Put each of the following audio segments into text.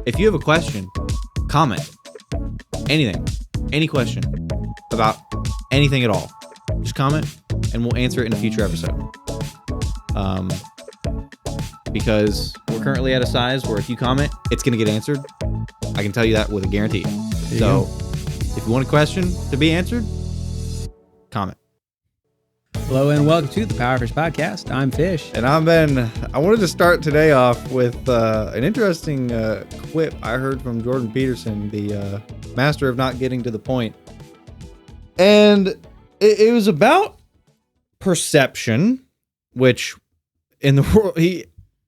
If you have a question, comment, anything, any question about anything at all, just comment and we'll answer it in a future episode. Because we're currently at a size where if you comment, it's going to get answered. I can tell you that with a guarantee. So if you want a question to be answered, comment. Hello and welcome to the PowerFish podcast. I'm Fish. And I'm Ben. I wanted to start today off with an interesting quip I heard from Jordan Peterson, the master of not getting to the point. And it was about perception, which in the world,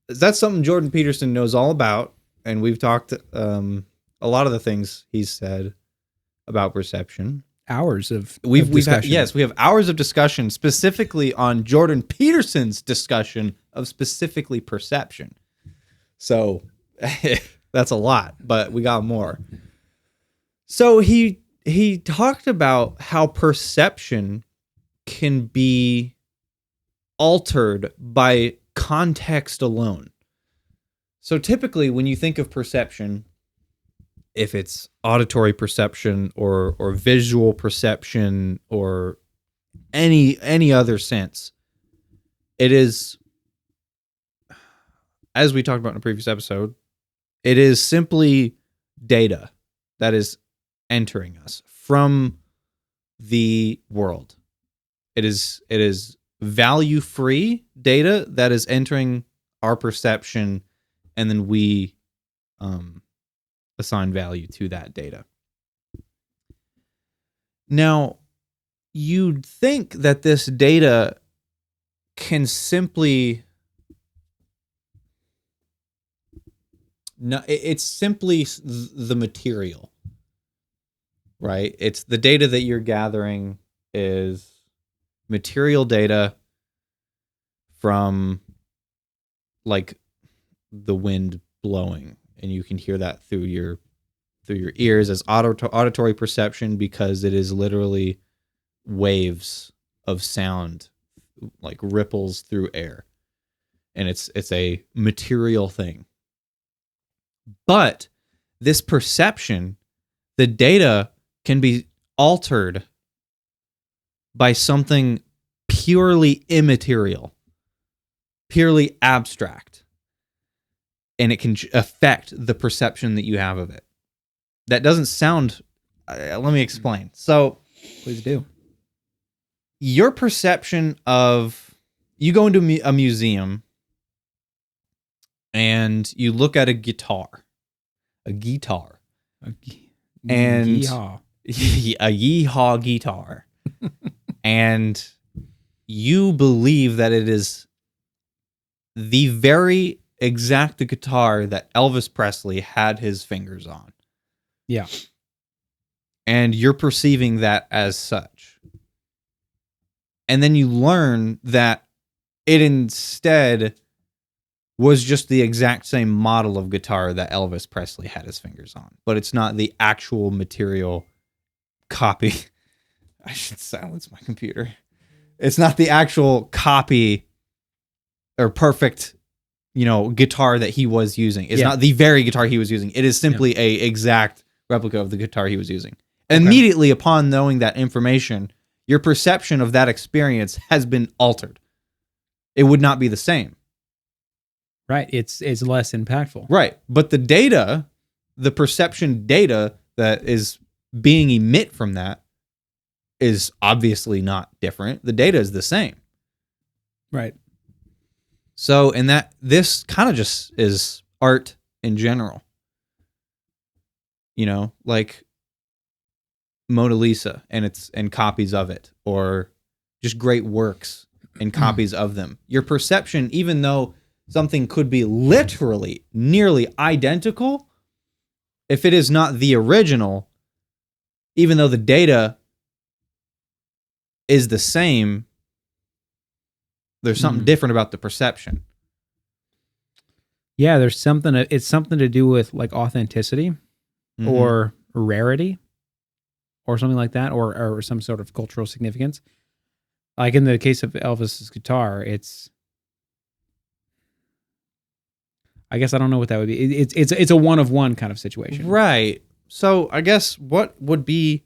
that's something Jordan Peterson knows all about. And we've talked a lot of the things he's said about perception. Hours of discussion. We have hours of discussion specifically on Jordan Peterson's discussion of specifically perception. So that's a lot, but we got more. So he talked about how perception can be altered by context alone. So typically when you think of perception, if it's auditory perception or visual perception or any other sense, it is, as we talked about in a previous episode, it is simply data that is entering us from the world. It is value-free data that is entering our perception, and then we assign value to that data. Now, you'd think that this data can simply... No, it's simply the material, right? It's the data that you're gathering is material data from like the wind blowing, and you can hear that through your ears as auditory perception, because it is literally waves of sound, like ripples through air, and it's a material thing. But this perception, the data can be altered by something purely immaterial, purely abstract, and it can affect the perception that you have of it. That doesn't sound... let me explain. So, please do. Your perception of... You go into a museum and you look at a guitar. And Yeehaw. a yeehaw guitar. And you believe that it is the very exact guitar that Elvis Presley had his fingers on. Yeah. And you're perceiving that as such. And then you learn that it instead was just the exact same model of guitar that Elvis Presley had his fingers on. But it's not the actual material copy. I should silence my computer. It's not the actual copy or perfect, guitar that he was using. It's not the very guitar he was using. It is simply a exact replica of the guitar he was using. Okay. Immediately upon knowing that information, your perception of that experience has been altered. It would not be the same. Right. It's less impactful. Right. But the data, the perception data that is being emitted from that is obviously not different. The data is the same. Right. So, this kind of just is art in general. Like Mona Lisa and copies of it, or just great works and copies of them. Your perception, even though something could be literally nearly identical, if it is not the original, even though the data is the same, there's something different about the perception. Yeah, there's something. It's something to do with like authenticity or rarity or something like that, or some sort of cultural significance. Like in the case of Elvis's guitar, I guess I don't know what that would be. It's a one of one kind of situation. Right. So I guess what would be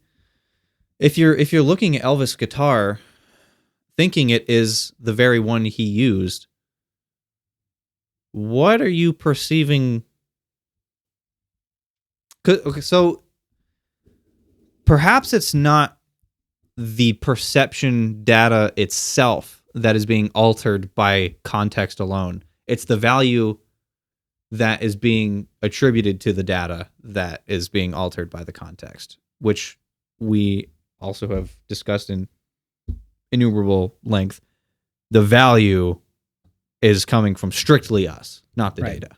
if you're looking at Elvis' guitar, thinking it is the very one he used, what are you perceiving? Okay, so perhaps it's not the perception data itself that is being altered by context alone. It's the value that is being attributed to the data that is being altered by the context, which we also have discussed in innumerable length. The value is coming from strictly us, not the data.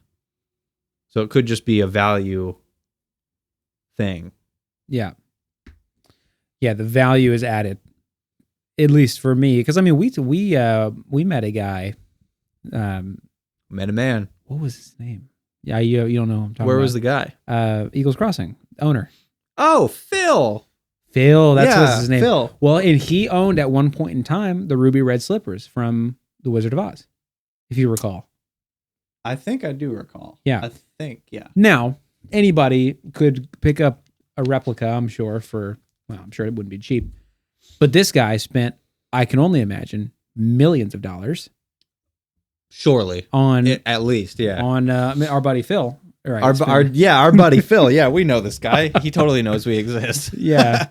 So it could just be a value thing. Yeah. Yeah, the value is added, at least for me, because I mean, we met a guy. Met a man. What was his name? Yeah, you don't know who I'm talking Where about. was the guy? Eagles Crossing owner. Oh, Phil. Phil, that's his name. Phil. Well, and he owned at one point in time the ruby red slippers from The Wizard of Oz, if you recall. I think I do recall. Yeah. I think, yeah. Now, anybody could pick up a replica, I'm sure, I'm sure it wouldn't be cheap. But this guy spent, I can only imagine, millions of dollars. Surely. At least, yeah. On our buddy Phil. Right, our buddy Phil. Yeah, we know this guy. He totally knows we exist. Yeah.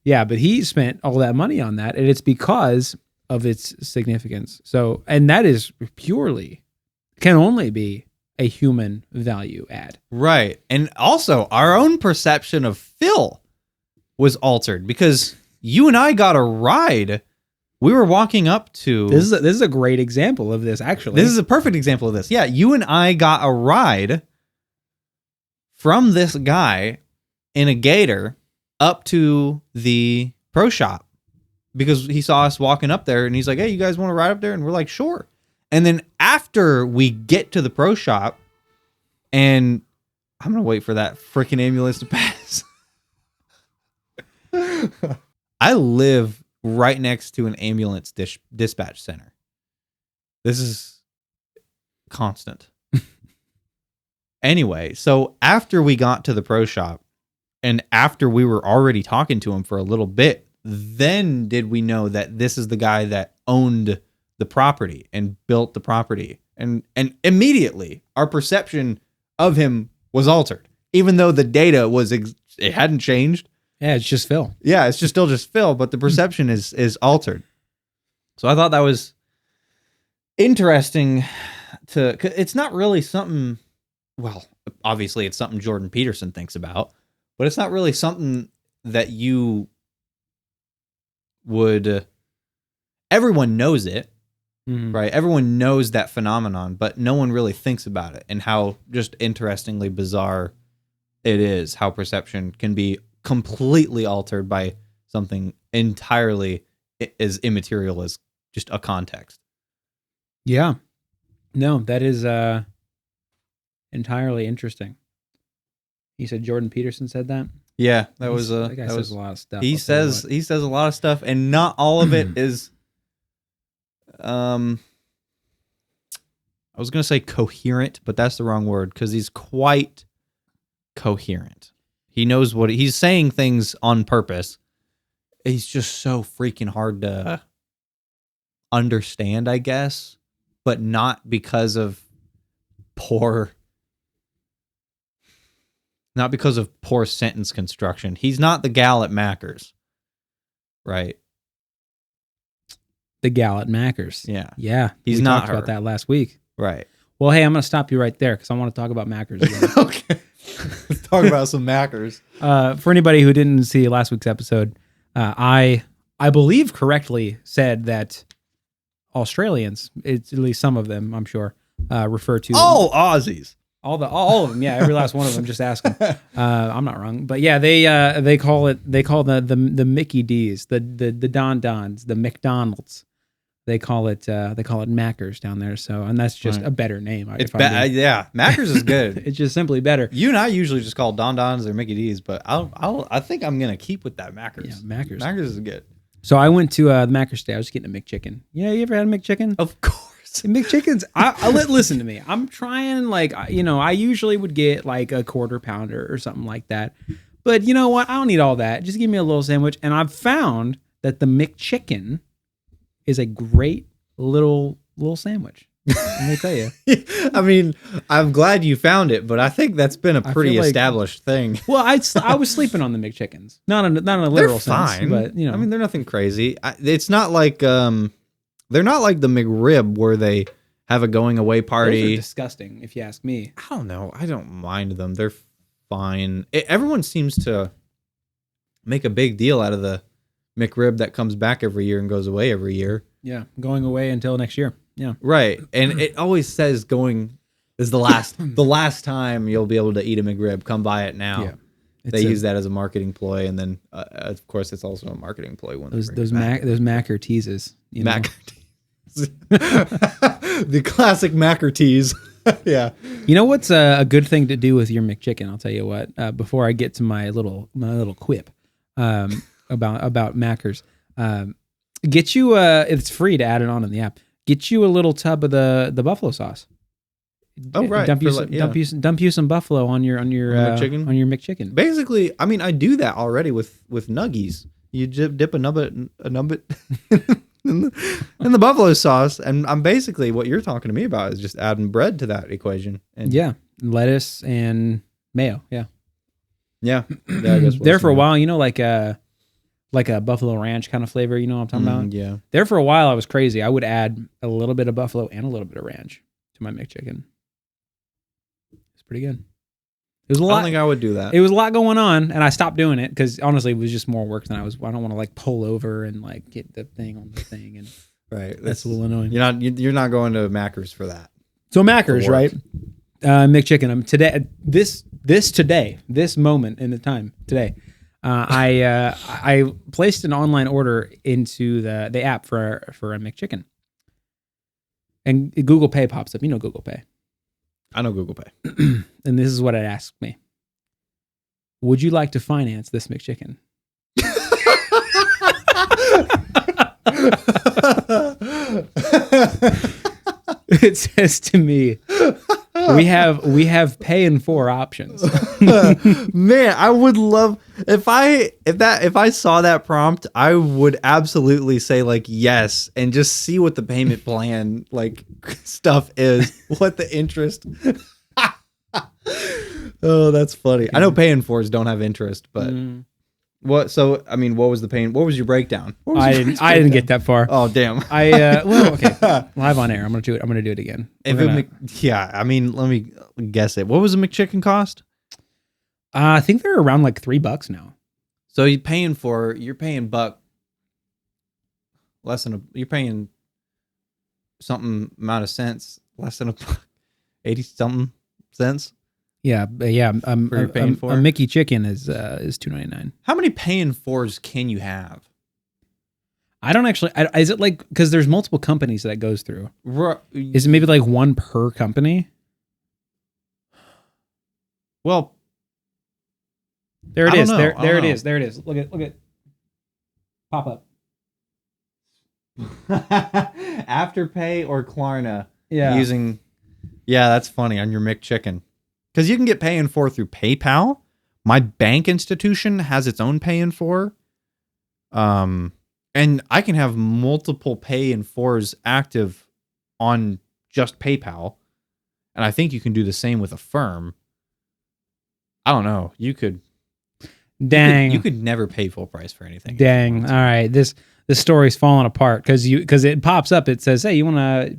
Yeah, but he spent all that money on that, and it's because of its significance. So, and that is can only be a human value add. Right. And also, our own perception of Phil was altered because you and I got a ride. We were walking up to... This is a great example of this, actually. This is a perfect example of this. Yeah, you and I got a ride from this guy in a gator up to the pro shop because he saw us walking up there and he's like, hey, you guys want to ride up there? And we're like, sure. And then after we get to the pro shop, and I'm going to wait for that freaking ambulance to pass. I live right next to an ambulance dispatch center. This is constant. Anyway, so after we got to the pro shop and after we were already talking to him for a little bit, then did we know that this is the guy that owned the property and built the property. And immediately our perception of him was altered, even though the data it hadn't changed. Yeah, it's just Phil. Yeah, it's still just Phil, but the perception is altered. So I thought that was interesting it's not really something, well, obviously it's something Jordan Peterson thinks about, but it's not really something that you would, everyone knows it, right? Everyone knows that phenomenon, but no one really thinks about it and how just interestingly bizarre it is, how perception can be completely altered by something entirely as immaterial as just a context. Yeah. No, that is entirely interesting. He said Jordan Peterson said that? Yeah, that was that guy says a lot of stuff. He says a lot of stuff, and not all of it is I was going to say coherent, but that's the wrong word because he's quite coherent. He knows what he's saying, things on purpose. He's just so freaking hard to understand, I guess, but not because of poor sentence construction. He's not the gal at Macker's, right? The gal at Macker's. Yeah. Yeah. He's we not talked her. about that last week. Right. Well, hey, I'm going to stop you right there because I want to talk about Macker's again. Okay. Let's talk about some Macker's. For anybody who didn't see last week's episode, I believe correctly said that Australians, it's at least some of them, I'm sure, refer to Aussies. All of them, yeah, every last one of them. Just ask them. I'm not wrong, but yeah, they call the Mickey D's, the Don Dons, the McDonald's. They call it Macker's down there. So, and that's just a better name. Yeah, Macker's is good. It's just simply better. You and I usually just call Don Dons or Mickey D's, but I think I'm gonna keep with that Macker's. Yeah, Macker's. Macker's is good. So I went to the Macker's today. I was getting a McChicken. Yeah, you ever had a McChicken? Of course. McChickens. Listen to me. I'm trying, like, I usually would get like a quarter pounder or something like that. But you know what? I don't need all that. Just give me a little sandwich. And I've found that the McChicken is a great little sandwich. Let me tell you. I mean, I'm glad you found it, but I think that's been a pretty feel like- established thing. Well, I was sleeping on the McChickens. Not in a literal sense, but I mean, they're nothing crazy. It's not like they're not like the McRib where they have a going away those are party. disgusting, if you ask me. I don't know. I don't mind them. They're fine. Everyone seems to make a big deal out of the McRib that comes back every year and goes away every year. Yeah, going away until next year. Yeah, Right. And it always says going is the last time you'll be able to eat a McRib. Come buy it now. Yeah. They use that as a marketing ploy, and then of course it's also a marketing ploy when those Macker teases. Macker teas. The classic Macker teas. Yeah. You know what's a good thing to do with your McChicken? I'll tell you what. Before I get to my little quip about Mackers, get you it's free to add it on in the app. Get you a little tub of the buffalo sauce. Oh right. Dump you some buffalo on your McChicken? on your McChicken. Basically, I mean, I do that already with nuggies. You dip a nubbit in the buffalo sauce, and I'm basically what you're talking to me about is just adding bread to that equation. And yeah, lettuce and mayo. Yeah. I guess there for a while, like a buffalo ranch kind of flavor. You know what I'm talking about? Yeah. There for a while, I was crazy. I would add a little bit of buffalo and a little bit of ranch to my McChicken. It's pretty good. It was a lot. I don't think I would do that. It was a lot going on, and I stopped doing it because honestly, it was just more work than I don't want to like pull over and like get the thing on the thing, and right. that's a little annoying. You're not going to Macker's for that. So Macker's, right? McChicken. This moment in the time today, I placed an online order into the app for a McChicken, and Google Pay pops up. You know Google Pay. I know Google Pay. And this is what it asked me. Would you like to finance this McChicken? It says to me, we have pay in 4 options. Man, I would love if I saw that prompt, I would absolutely say like yes and just see what the payment plan like stuff is, what the interest. Oh, that's funny. I know paying fours don't have interest, but what? So I mean, what was the paying? What was your breakdown? I didn't get that far. Oh damn. Well, okay. Live on air. I'm gonna do it again. I mean, let me guess it. What was a McChicken cost? I think they're around like $3 now. So you're paying buck less than you're paying something amount of cents less than a buck, 80 something cents. Yeah. You're paying for a Mickey chicken is $2.99. How many paying fours can you have? I don't actually. Is it like because there's multiple companies that goes through? Is it maybe like one per company? Well, there it is. There it is. There it is. Look at. Pop up. Afterpay or Klarna. Yeah. Yeah, that's funny on your McChicken. Because you can get paying for through PayPal. My bank institution has its own paying for. And I can have multiple pay in fours active on just PayPal. And I think you can do the same with Affirm. I don't know. You could. Dang. You could never pay full price for anything. Dang. All right. This story's falling apart because it pops up. It says, "Hey, you wanna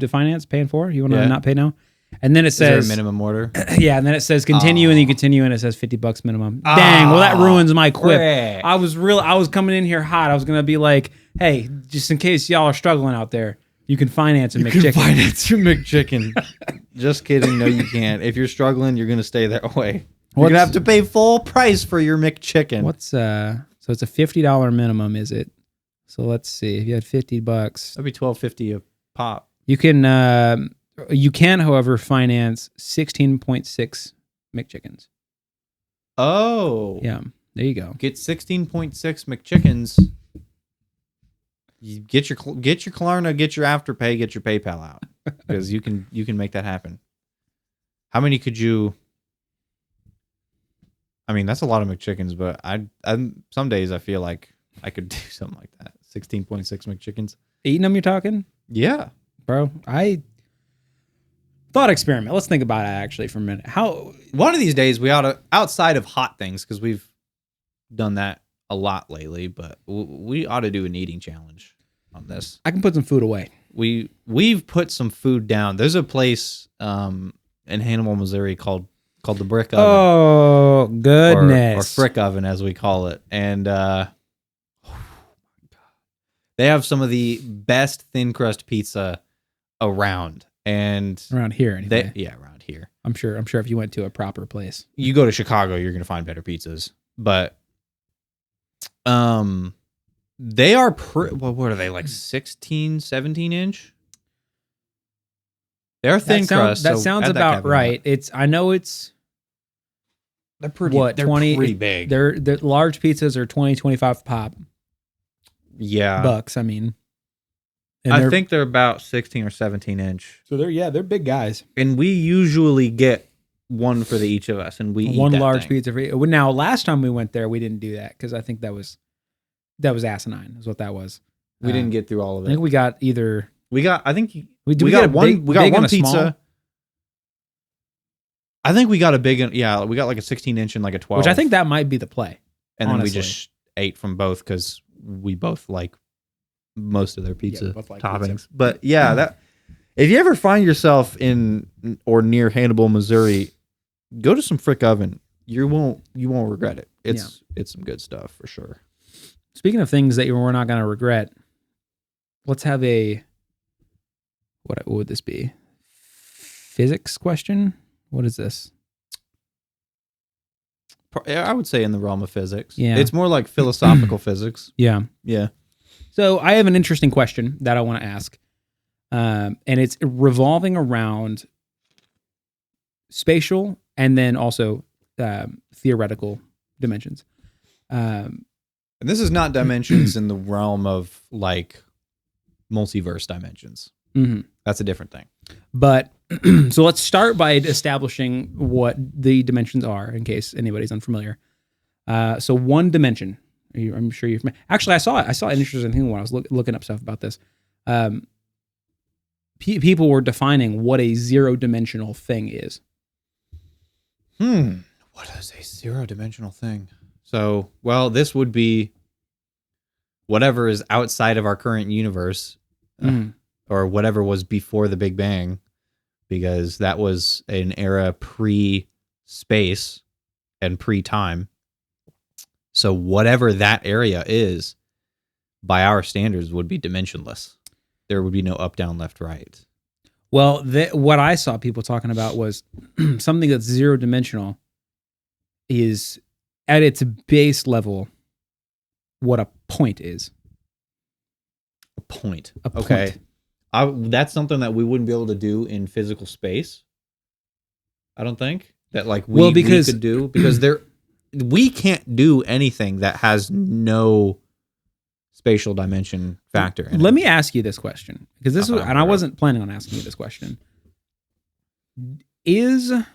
finance paying for? You wanna not pay now?" And then it says is there a minimum order. Yeah, and then it says continue, and you continue, and it says $50 minimum. Dang. Well, that ruins my quip. Frick. I was coming in here hot. I was gonna be like, "Hey, just in case y'all are struggling out there, you can finance a McChicken." You can finance your McChicken. Just kidding. No, you can't. If you're struggling, you're gonna stay that way. You're gonna have to pay full price for your McChicken. So it's a $50 minimum, is it? So let's see. If you had $50, that'd be $12.50 a pop. You can, however, finance 16.6 McChickens. Oh, yeah. There you go. Get 16.6 McChickens. You get your Klarna, get your Afterpay, get your PayPal out, because you can make that happen. How many could you? I mean, that's a lot of McChickens, but I some days I feel like I could do something like that. 16.6 McChickens. Eating them, you're talking? Yeah, Bro, thought experiment. Let's think about it actually for a minute. How one of these days we ought to, outside of hot things, because we've done that a lot lately, but we ought to do an eating challenge on this. I can put some food away. We've put some food down. There's a place in Hannibal, Missouri called the Brick Oven. Oh goodness. Or Frick Oven, as we call it. And they have some of the best thin crust pizza around. And around here anyway. Around here. I'm sure if you went to a proper place. You go to Chicago, you're gonna find better pizzas. But they are what are they, like 16, 17 inch? They're thin crust. That sounds about right. They're pretty. They're 20, pretty big. They're large pizzas are 20, 25 pop. Yeah, bucks. I mean, I think they're about 16 or 17 inch. So they're big guys. And we usually get one for each of us, and we eat one that large thing. pizza for. Now, last time we went there, we didn't do that because I think that was asinine. Is what that was. We didn't get through all of it. I think we got either. We got. I think we got one. We got one pizza. Small? I think we got a big. Yeah, we got like a 16-inch and like a 12. Which I think that might be the play. And honestly. then we just ate from both because we both like most of their pizza toppings. Pizza. But yeah, that if you ever find yourself in or near Hannibal, Missouri, go to some Frick Oven. You won't regret it. It's some good stuff for sure. Speaking of things that we're not going to regret, let's have a what would this be? Physics question? What is this? I would say in the realm of physics. Yeah. It's more like philosophical physics. Yeah. Yeah. So I have an interesting question that I want to ask. And it's revolving around spatial and then also theoretical dimensions. And this is not dimensions in the realm of like multiverse dimensions. Mm-hmm. That's a different thing. But so let's start by establishing what the dimensions are in case anybody's unfamiliar. So one dimension. I'm sure you're familiar. Actually, I saw an interesting thing when I was looking up stuff about this. People were defining what a zero-dimensional thing is. What is a zero-dimensional thing? So, well, this would be whatever is outside of our current universe, or whatever was before the Big Bang, because that was an era pre-space and pre-time. So whatever that area is, by our standards, would be dimensionless. There would be no up, down, left, right. Well, what I saw people talking about was something that's zero-dimensional is, at its base level, what a point is. A point. A point. Okay. That's something that we wouldn't be able to do in physical space. I don't think that we could do, because we can't do anything that has no spatial dimension factor in it. Let me ask you this question, because I wasn't planning on asking you this question. How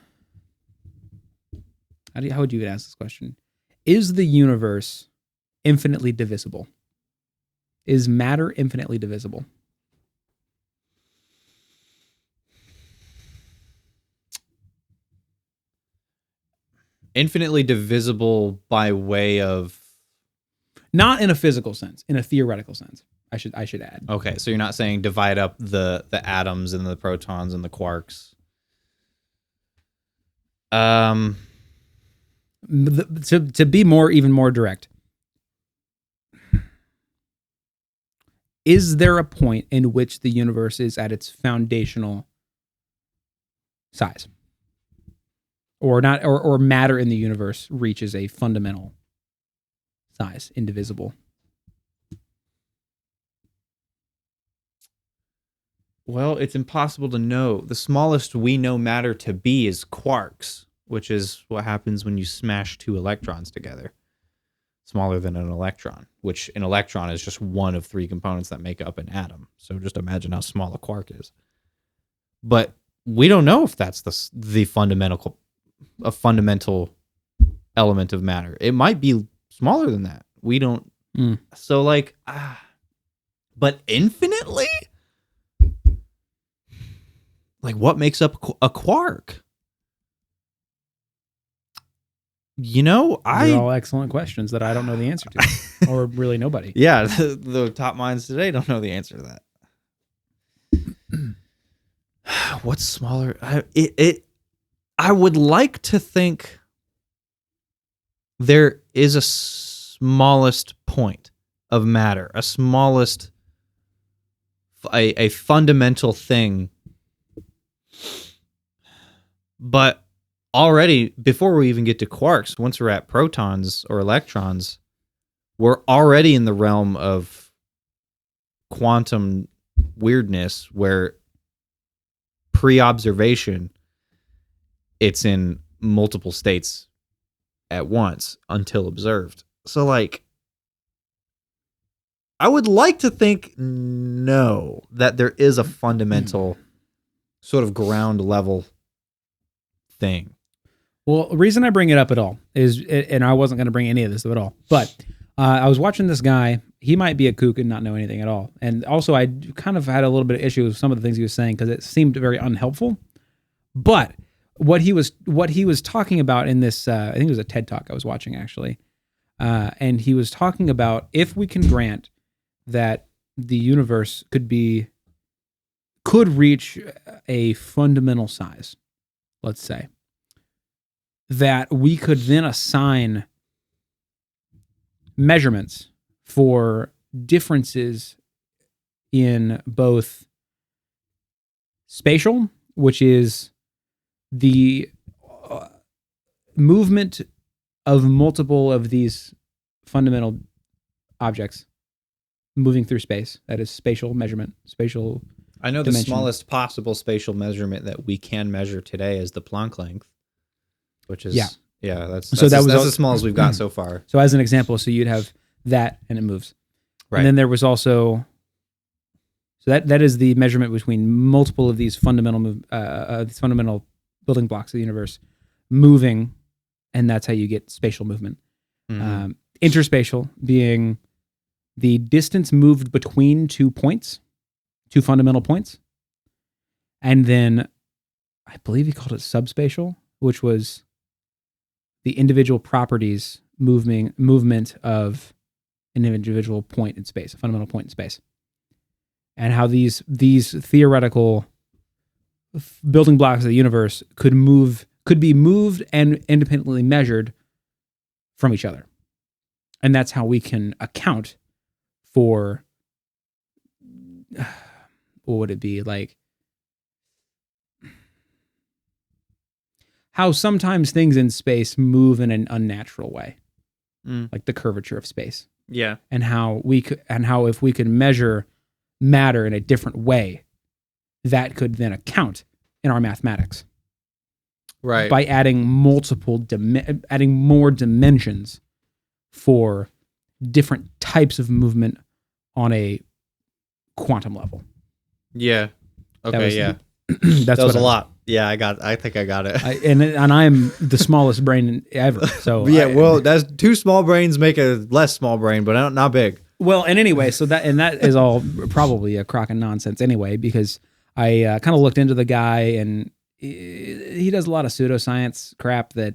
would you ask this question? Is the universe infinitely divisible? Is matter infinitely divisible? Infinitely divisible by way of, not in a physical sense, in a theoretical sense. I should add. Okay, so you're not saying divide up the atoms and the protons and the quarks. To be even more direct, is there a point in which the universe is at its foundational size? Or not, or matter in the universe reaches a fundamental size, indivisible? Well, it's impossible to know. The smallest we know matter to be is quarks, which is what happens when you smash two electrons together. smaller than an electron, which an electron is just one of three components that make up an atom. So just imagine how small a quark is. But we don't know if that's the fundamental element of matter. It might be smaller than that. We don't. So like, but infinitely? Like, what makes up a quark? You know, They're all excellent questions that I don't know the answer to, or really nobody. Yeah, the top minds today don't know the answer to that. What's smaller? I would like to think there is a smallest point of matter, a smallest, a fundamental thing. But already, before we even get to quarks, once we're at protons or electrons, we're already in the realm of quantum weirdness where pre-observation, it's in multiple states at once until observed. So like, I would like to think that there is a fundamental sort of ground level thing. Well, the reason I bring it up at all is, and I wasn't going to bring any of this up at all, but I was watching this guy. He might be a kook and not know anything at all. And also, I kind of had a little bit of issue with some of the things he was saying because it seemed very unhelpful. But what he was talking about in this, I think it was a TED Talk I was watching actually, and he was talking about if we can grant that the universe could reach a fundamental size, let's say, that we could then assign measurements for differences in both spatial, which is the movement of multiple of these fundamental objects moving through space. That is spatial measurement, spatial I know dimension. The smallest possible spatial measurement that we can measure today is the Planck length, which is that's as small as we've got so far. So as an example, so you'd have that and it moves. Right. And then there was also, so that is the measurement between multiple of these fundamental building blocks of the universe moving, and that's how you get spatial movement. Mm-hmm. Interspatial being the distance moved between 2 points, 2 fundamental points. And then I believe he called it subspatial, which was the individual properties movement of an individual point in space, a fundamental point in space. And how these theoretical building blocks of the universe could be moved and independently measured from each other. And that's how we can account for, what would it be, like how sometimes things in space move in an unnatural way, like the curvature of space. Yeah. And how if we could measure matter in a different way, that could then account in our mathematics. Right. By adding adding more dimensions for different types of movement on a quantum level. Yeah. Okay. That was a lot. Yeah, I think I got it. And I'm the smallest brain ever. So well, that's 2 small brains make a less small brain, but not big. Well, and anyway, so that is all probably a crock of nonsense anyway, because I kind of looked into the guy, and he does a lot of pseudoscience crap that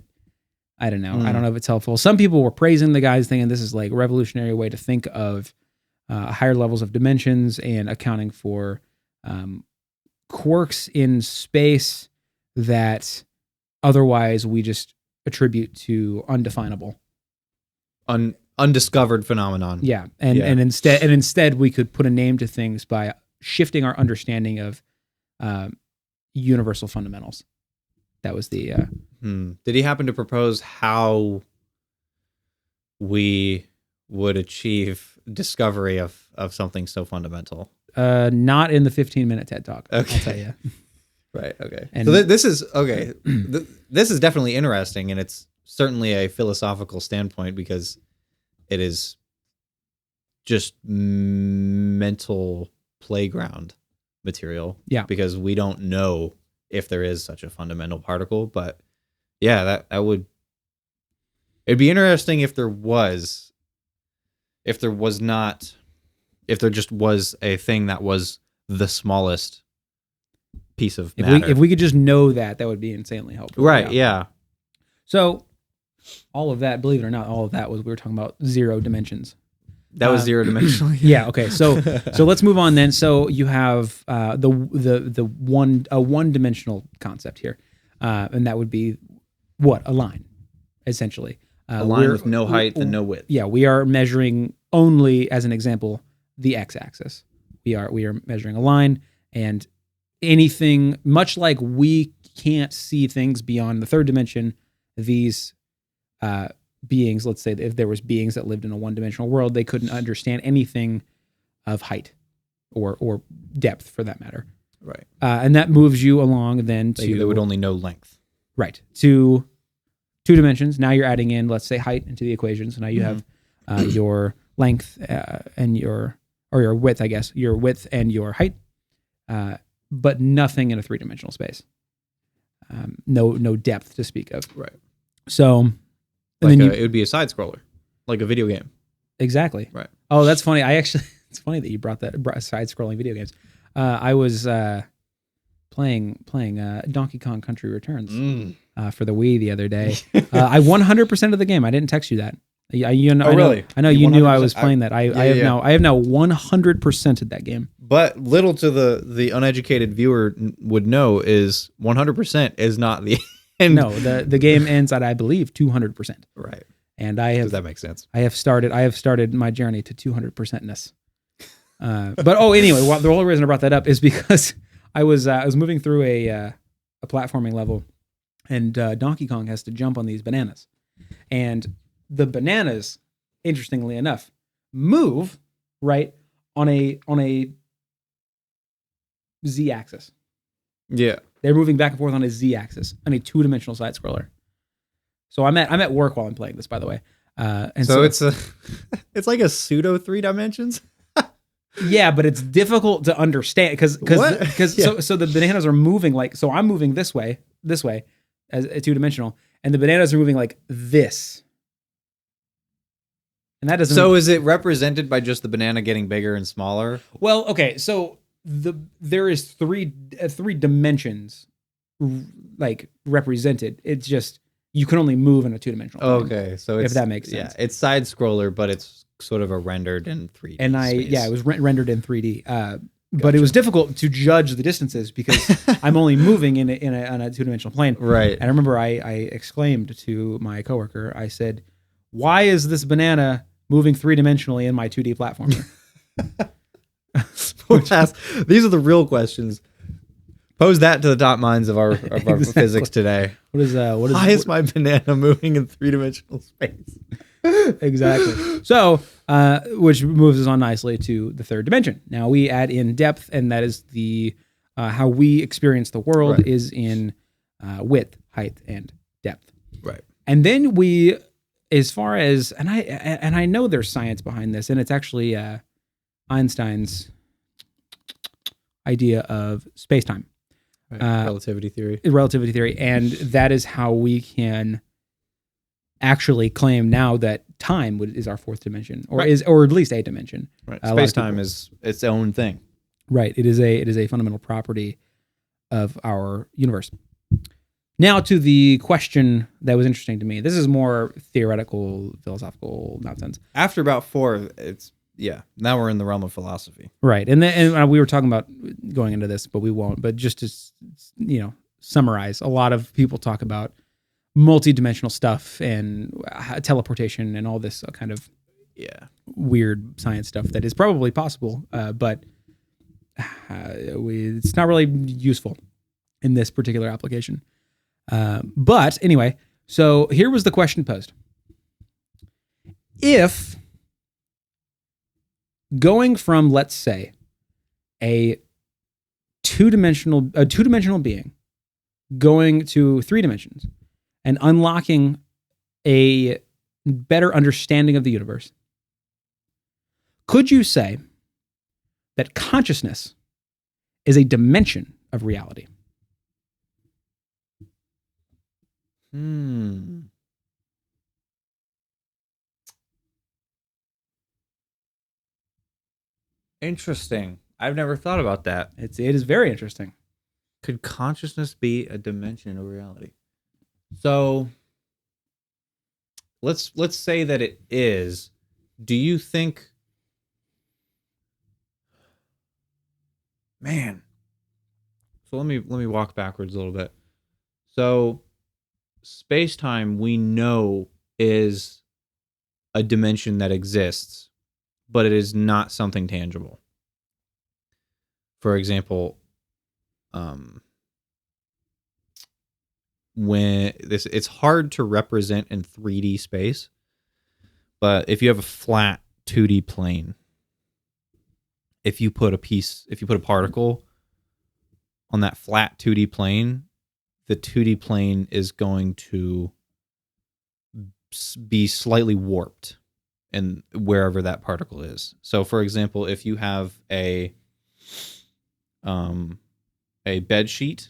I don't know. I don't know if it's helpful. Some people were praising the guy's thinking this is like a revolutionary way to think of higher levels of dimensions and accounting for quirks in space that otherwise we just attribute to undefinable, undiscovered phenomenon. Yeah, and instead we could put a name to things by shifting our understanding of universal fundamentals. That was the. Did he happen to propose how we would achieve discovery of something so fundamental? Not in the 15-minute TED Talk. Okay. I'll tell you. Right. Okay. And so this is okay. This is definitely interesting, and it's certainly a philosophical standpoint because it is just mental playground material. Yeah. Because we don't know if there is such a fundamental particle. But yeah, that would, it'd be interesting if there just was a thing that was the smallest piece of matter. If we could just know that would be insanely helpful. Right, yeah. So all of that, believe it or not, all of that was, we were talking about 0 dimensions. That was 0 dimensional. Yeah. Okay. So let's move on then. So you have the one dimensional concept here, and that would be what? A line, essentially. A line with no height and no width. Yeah, we are measuring only, as an example, the x-axis. We are measuring a line, and anything, much like we can't see things beyond the 3rd dimension, these beings, let's say if there was beings that lived in a one-dimensional world, they couldn't understand anything of height or depth, for that matter. Right. And that moves you along then to... They would only know length. Right. To 2 dimensions. Now you're adding in, let's say, height into the equation. So now you have your length and your width, I guess, your width and your height, but nothing in a 3-dimensional space. No depth to speak of. Right. So... it would be a side scroller, like a video game. Exactly. Right. Oh, that's funny. It's funny that you brought side scrolling video games. I was playing Donkey Kong Country Returns for the Wii the other day. I 100% of the game. I didn't text you that. Really? I know you knew I was playing that. I have now 100%ed that game. But little to the uneducated viewer would know is 100% is not the end. No, the game ends at, I believe, 200%. Right. And does that make sense? I have started my journey to 200%ness. But anyway, the whole reason I brought that up is because I was moving through a platforming level, and Donkey Kong has to jump on these bananas, and the bananas, interestingly enough, move right on a z-axis. Yeah, they're moving back and forth on a z-axis on a 2-dimensional side scroller. So I'm at work while I'm playing this, by the way. And so it's like a pseudo 3 dimensions. Yeah, but it's difficult to understand because so the bananas are moving so I'm moving this way as a 2-dimensional, and the bananas are moving like this. And that doesn't. So is it represented by just the banana getting bigger and smaller? Well, okay, so there is three dimensions like represented. It's just you can only move in a 2-dimensional. Okay, so if that makes sense. Yeah, it's side scroller, but it's sort of a rendered in 3D. And it was rendered in 3D. But it was difficult to judge the distances because I'm only moving on a 2-dimensional plane. Right. And I remember I exclaimed to my coworker, I said, "Why is this banana moving 3-dimensionally in my 2D platformer?" These are the real questions. Pose that to the top minds of our Exactly. physics today. Why is my banana moving in 3-dimensional space? Exactly. So, which moves us on nicely to the 3rd dimension. Now we add in depth, and that is the how we experience the world Right. is in width, height, and depth. Right. And then we, as far as and I know there's science behind this, and it's actually Einstein's idea of space-time. Right. Relativity theory. And that is how we can actually claim now that time is our 4th dimension, or Right. or at least a dimension. Right. Space-time is its own thing. Right. It is a fundamental property of our universe. Now to the question that was interesting to me. This is more theoretical, philosophical nonsense. After about 4, now we're in the realm of philosophy. Right. And we were talking about going into this, but we won't. But just to summarize, a lot of people talk about multi-dimensional stuff and teleportation and all this kind of weird science stuff that is probably possible, but it's not really useful in this particular application. But anyway, so here was the question posed. If going from, let's say, a two-dimensional being going to 3 dimensions and unlocking a better understanding of the universe Could you say that consciousness is a dimension of reality? Interesting. I've never thought about that. It is very interesting. Could consciousness be a dimension of reality? So let's say that it is. Do you think, man? So let me walk backwards a little bit. So space-time, we know, is a dimension that exists, but it is not something tangible. For example, when it's hard to represent in 3D space, but if you have a flat 2D plane, if you put a particle on that flat 2D plane, the 2D plane is going to be slightly warped in wherever that particle is. So for example, if you have a bed sheet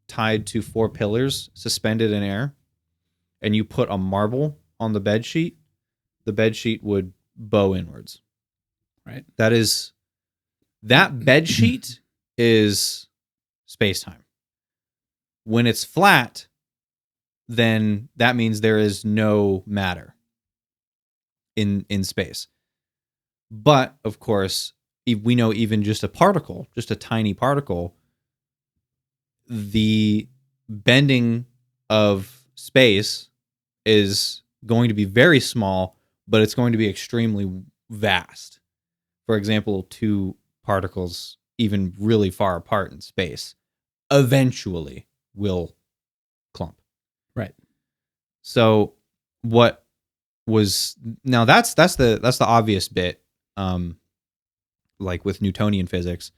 tied to 4 pillars suspended in air, and you put a marble on the bed sheet would bow inwards. Right. That bed sheet is space-time. When it's flat, then that means there is no matter in space. But of course, we know even just a particle, just a tiny particle, the bending of space is going to be very small, but it's going to be extremely vast. For example, 2 particles, even really far apart in space, eventually will clump. Right. So what was now that's the obvious bit, like with Newtonian physics.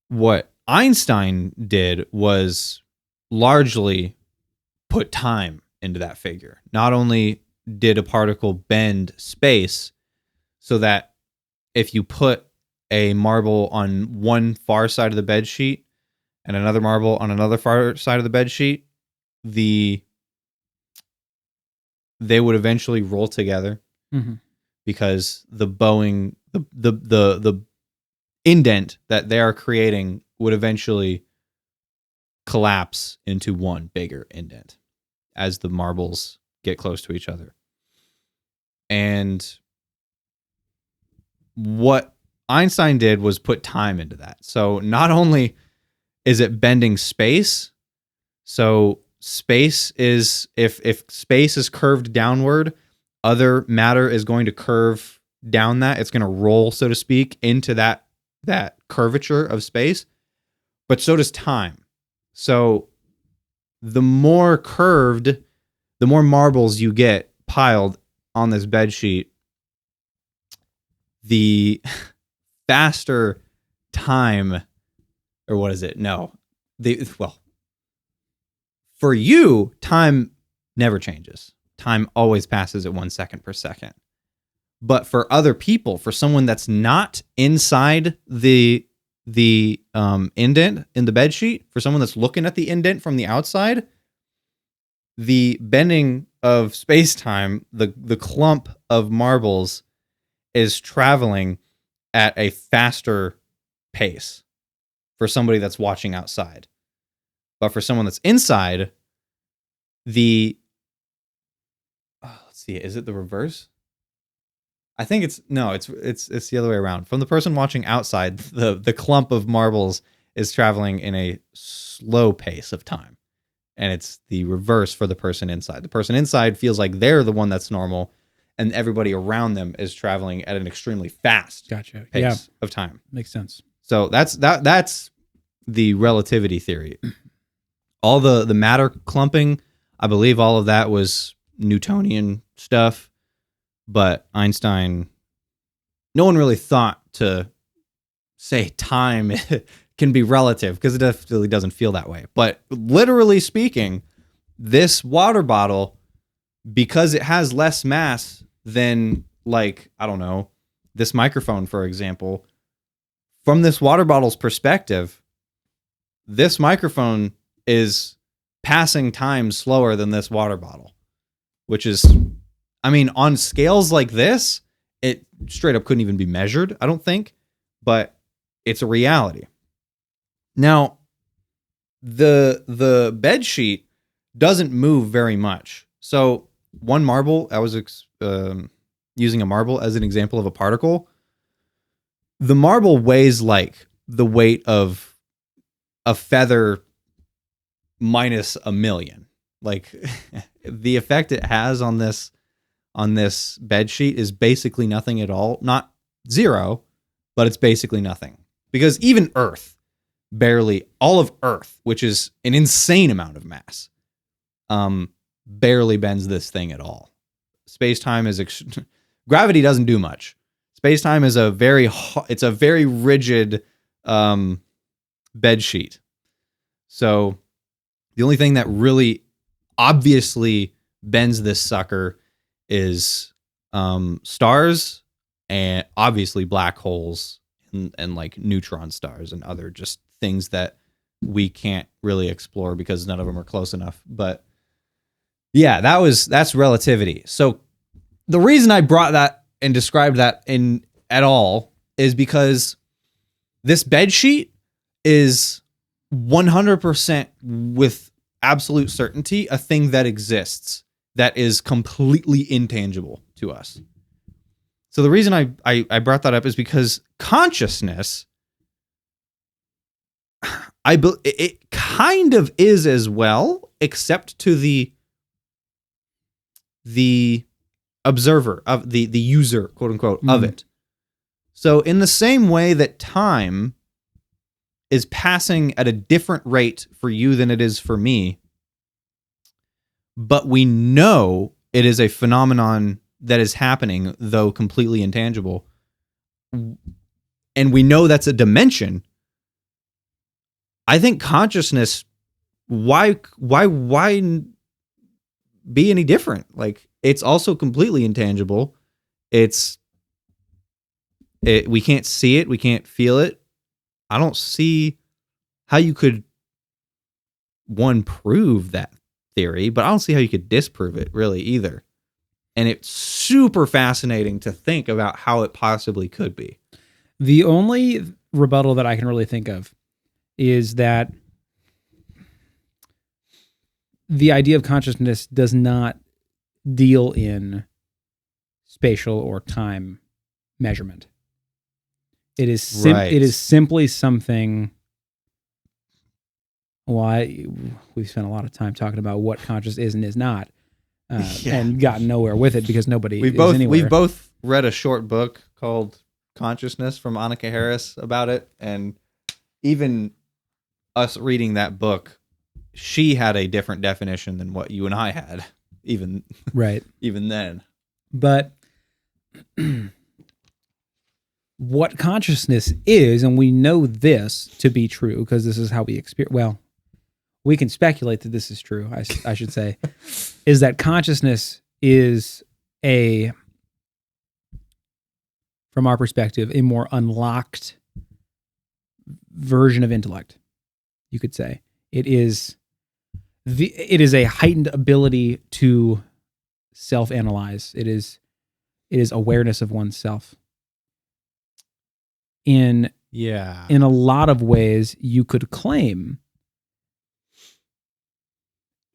What Einstein did was largely put time into that figure. Not only did a particle bend space so that if you put a marble on one far side of the bed sheet and another marble on another far side of the bed sheet, they would eventually roll together, because the bowing, the indent that they are creating would eventually collapse into one bigger indent as the marbles get close to each other. And what Einstein did was put time into that. So not only is it bending space, so space is, if space is curved downward, other matter is going to curve down that. It's going to roll, so to speak, into that curvature of space. But so does time. So the more curved, the more marbles you get piled on this bed sheet, the faster time, or what is it? No. For you, time never changes. Time always passes at 1 second per second. But for other people, for someone that's not inside the indent in the bed sheet, for someone that's looking at the indent from the outside, the bending of space-time, the clump of marbles is traveling at a faster pace for somebody that's watching outside. But for someone that's inside, let's see, is it the reverse? I think it's the other way around. From the person watching outside, the clump of marbles is traveling in a slow pace of time. And it's the reverse for the person inside. The person inside feels like they're the one that's normal, and everybody around them is traveling at an extremely fast pace of time. Makes sense. So that's the relativity theory. All the matter clumping, I believe all of that was Newtonian stuff. But Einstein, no one really thought to say time can be relative, because it definitely doesn't feel that way. But literally speaking, this water bottle, because it has less mass than, like, I don't know, this microphone, for example, from this water bottle's perspective, this microphone is passing time slower than this water bottle, which is, I mean, on scales like this, it straight up couldn't even be measured, I don't think, but it's a reality. Now, the bed sheet doesn't move very much. So one marble, I was using a marble as an example of a particle. The marble weighs like the weight of a feather minus a million. Like the effect it has on this bed sheet is basically nothing at all. Not zero, but it's basically nothing. Because even Earth, all of Earth, which is an insane amount of mass, barely bends this thing at all. Space-time is gravity doesn't do much. Space-time is a very rigid bed sheet. So the only thing that really obviously bends this sucker is stars, and obviously black holes and like neutron stars and other just things that we can't really explore because none of them are close enough. But yeah, that's relativity. So the reason I brought that and described that at all is because this bed sheet is 100% with absolute certainty a thing that exists that is completely intangible to us. So the reason I brought that up is because consciousness, it kind of is as well, except to the observer of the user, quote unquote, of it. So in the same way that time is passing at a different rate for you than it is for me, but we know it is a phenomenon that is happening, though completely intangible, and we know that's a dimension. I think consciousness, why be any different? Like, it's also completely intangible. We can't see it, we can't feel it. I don't see how you could prove that theory, but I don't see how you could disprove it really either. And it's super fascinating to think about how it possibly could be. The only rebuttal that I can really think of is that the idea of consciousness does not deal in spatial or time measurement. It is It is simply something. Why we've spent a lot of time talking about what conscious is and is not, and gotten nowhere with it because nobody is anywhere. We've both read a short book called Consciousness from Annika Harris about it, and even us reading that book, she had a different definition than what you and I had, even then. But what consciousness is, and we know this to be true because this is how we experience. Well, we can speculate that this is true. I should say, is that consciousness is from our perspective, a more unlocked version of intellect. You could say it is a heightened ability to self-analyze. It is awareness of oneself. In a lot of ways, you could claim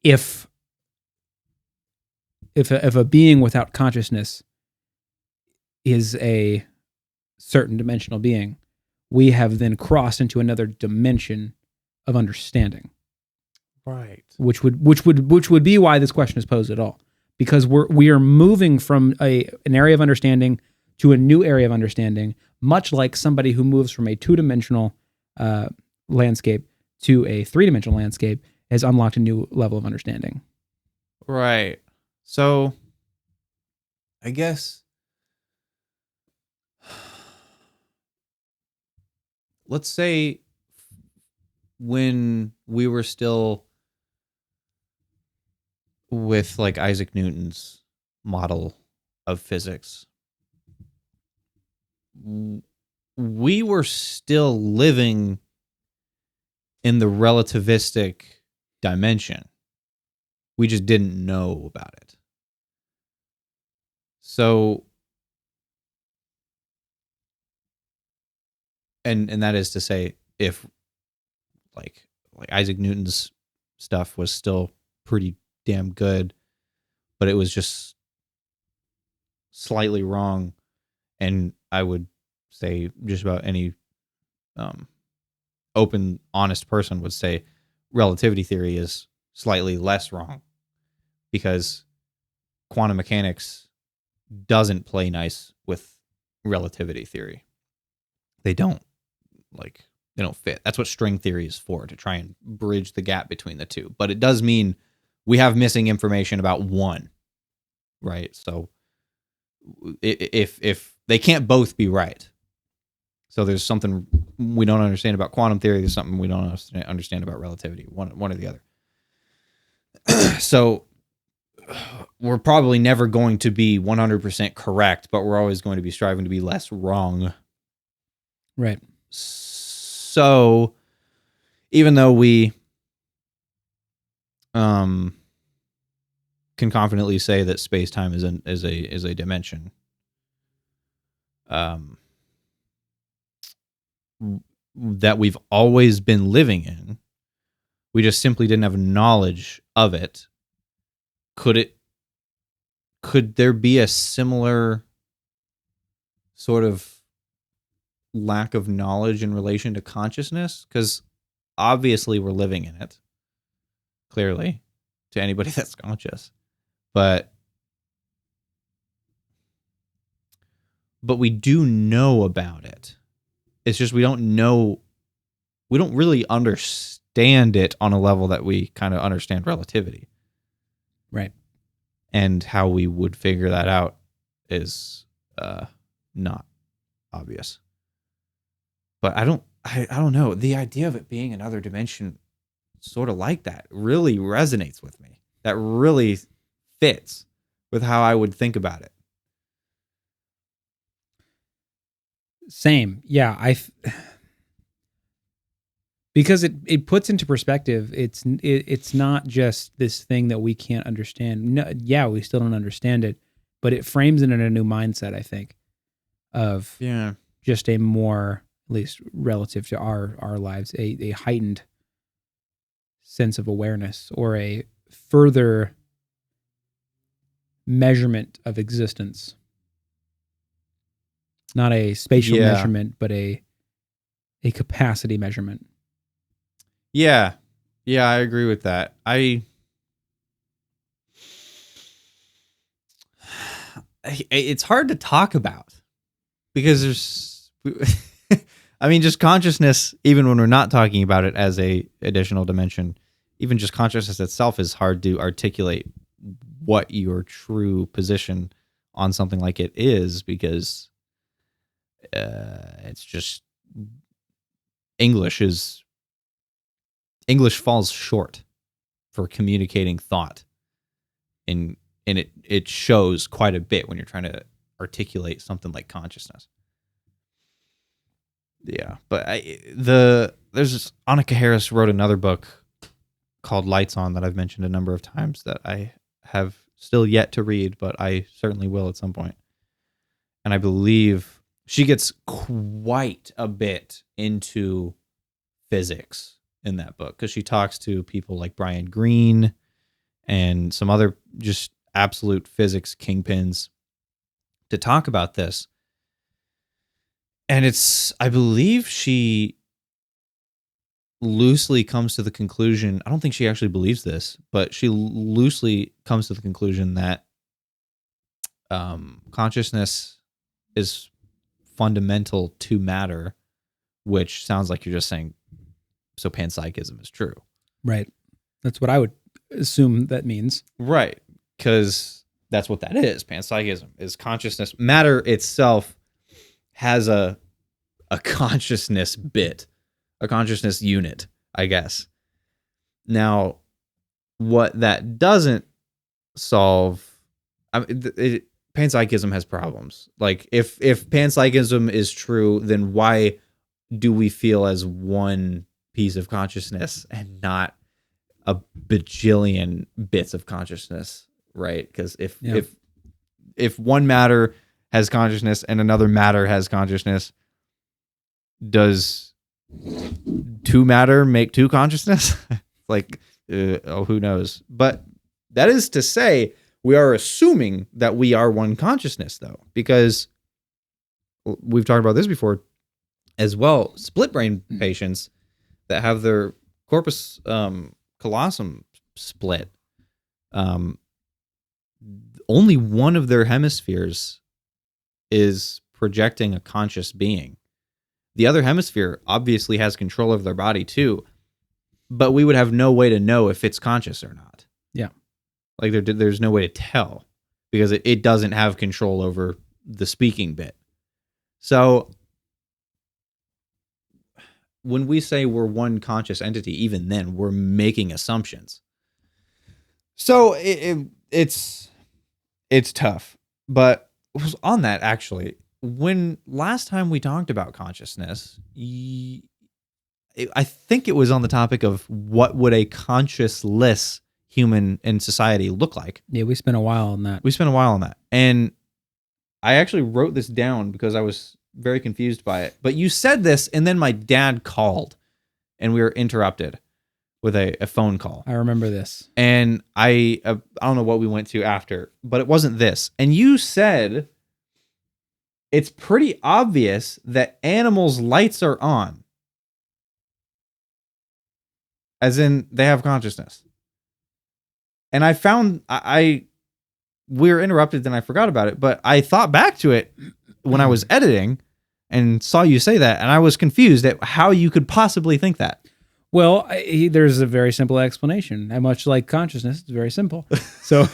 if a being without consciousness is a certain dimensional being, we have then crossed into another dimension of understanding. Right. Which would be why this question is posed at all. Because we are moving from an area of understanding to a new area of understanding, much like somebody who moves from a two-dimensional landscape to a three-dimensional landscape has unlocked a new level of understanding. Right. So, I guess, let's say when we were still with like Isaac Newton's model of physics, we were still living in the relativistic dimension. We just didn't know about it. So, and that is to say, if like Isaac Newton's stuff was still pretty damn good, but it was just slightly wrong, and I would say just about any open, honest person would say relativity theory is slightly less wrong, because quantum mechanics doesn't play nice with relativity theory. They don't fit. That's what string theory is for, to try and bridge the gap between the two. But it does mean we have missing information about one, right? So if they can't both be right, so there's something we don't understand about quantum theory, there's something we don't understand about relativity, one or the other. So we're probably never going to be 100% correct, but we're always going to be striving to be less wrong. Right. So even though we can confidently say that space-time is a dimension, that we've always been living in, we just simply didn't have knowledge of it. Could there be a similar sort of lack of knowledge in relation to consciousness? Because obviously we're living in it, clearly, to anybody that's conscious. But we do know about it. It's just we don't really understand it on a level that we kind of understand relativity. Right. And how we would figure that out is not obvious. But I don't know. The idea of it being another dimension, sort of like that, really resonates with me. That really fits with how I would think about it. Same. Yeah. Because it puts into perspective, it's not just this thing that we can't understand. No, yeah, we still don't understand it, but it frames it in a new mindset, I think, of just a more, at least relative to our lives, a heightened sense of awareness, or a further measurement of existence. Not a spatial measurement, but a capacity measurement. Yeah, I agree with that. It's hard to talk about, because there's, I mean, just consciousness, even when we're not talking about it as a additional dimension, even just consciousness itself is hard to articulate what your true position on something like it is, because it's just English falls short for communicating thought, and it shows quite a bit when you're trying to articulate something like consciousness. Yeah, but there's Annika Harris wrote another book called Lights On that I've mentioned a number of times that I have still yet to read, but I certainly will at some point. And I believe she gets quite a bit into physics in that book, because she talks to people like Brian Greene and some other just absolute physics kingpins to talk about this. And I believe she loosely comes to the conclusion, I don't think she actually believes this, but she loosely comes to the conclusion that consciousness is fundamental to matter, which sounds like you're just saying, so panpsychism is true. Right. That's what I would assume that means. Right. Because that's what that is. Panpsychism is consciousness. Matter itself has a consciousness bit, a consciousness unit, I guess. Now, what that doesn't solve, I mean, panpsychism has problems. Like if panpsychism is true, then why do we feel as one piece of consciousness and not a bajillion bits of consciousness, right? Because if one matter has consciousness and another matter has consciousness, does two matter make two consciousness? Like, who knows? But that is to say, we are assuming that we are one consciousness, though, because we've talked about this before as well. Split brain patients that have their corpus callosum split, only one of their hemispheres is projecting a conscious being. The other hemisphere obviously has control of their body too, but we would have no way to know if it's conscious or not. Yeah. Like there's no way to tell because it doesn't have control over the speaking bit. So when we say we're one conscious entity, even then we're making assumptions. So it's tough. But on that, actually, when last time we talked about consciousness, I think it was on the topic of what would a consciousless human in society look like. Yeah, we spent a while on that. And I actually wrote this down because I was very confused by it. But you said this, and then my dad called, and we were interrupted with a phone call. I remember this. And I don't know what we went to after, but it wasn't this. And you said it's pretty obvious that animals' lights are on. As in, they have consciousness. And I found, we were interrupted and I forgot about it, but I thought back to it when I was editing and saw you say that, and I was confused at how you could possibly think that. Well, there's a very simple explanation. And much like consciousness, it's very simple. So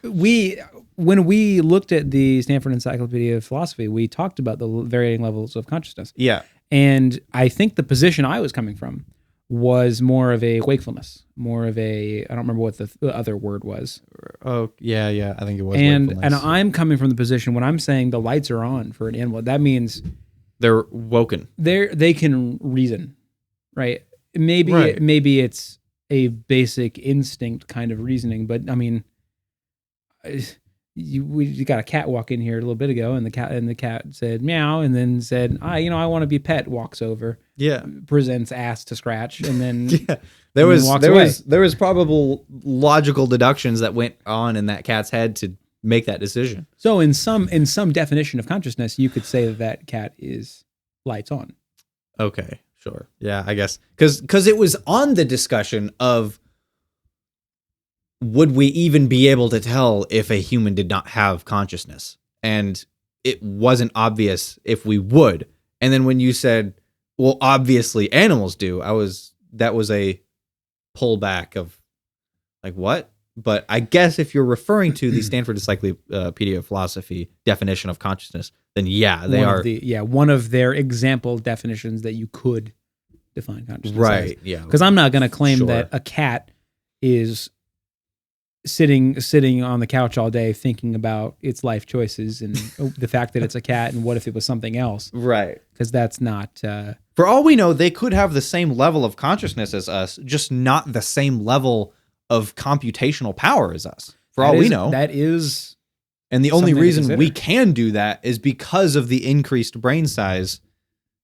when we looked at the Stanford Encyclopedia of Philosophy, we talked about the varying levels of consciousness. Yeah. And I think the position I was coming from was more of a wakefulness, more of a, I don't remember what the other word was. Oh, yeah. I think it was and I'm coming from the position when I'm saying the lights are on for an animal, that means they're woken. They can reason, right? Maybe it's a basic instinct kind of reasoning, but I mean, you got a cat walk in here a little bit ago, and the cat said meow, and then said, I want to be pet. Walks over, presents ass to scratch, and then there was probable logical deductions that went on in that cat's head to make that decision. So in some definition of consciousness, you could say that cat is lights on. Okay, sure, yeah, I guess because it was on the discussion of, would we even be able to tell if a human did not have consciousness? And it wasn't obvious if we would. And then when you said, well, obviously animals do, that was a pullback of like, what? But I guess if you're referring to the Stanford Encyclopedia of Philosophy definition of consciousness, then they are one of their example definitions that you could define consciousness. Right. Yeah. Because I'm not going to claim that a cat is sitting on the couch all day thinking about its life choices and the fact that it's a cat and what if it was something else. Right. Because that's not... For all we know, they could have the same level of consciousness as us, just not the same level of computational power as us. For all we know. That is... And the only reason we can do that is because of the increased brain size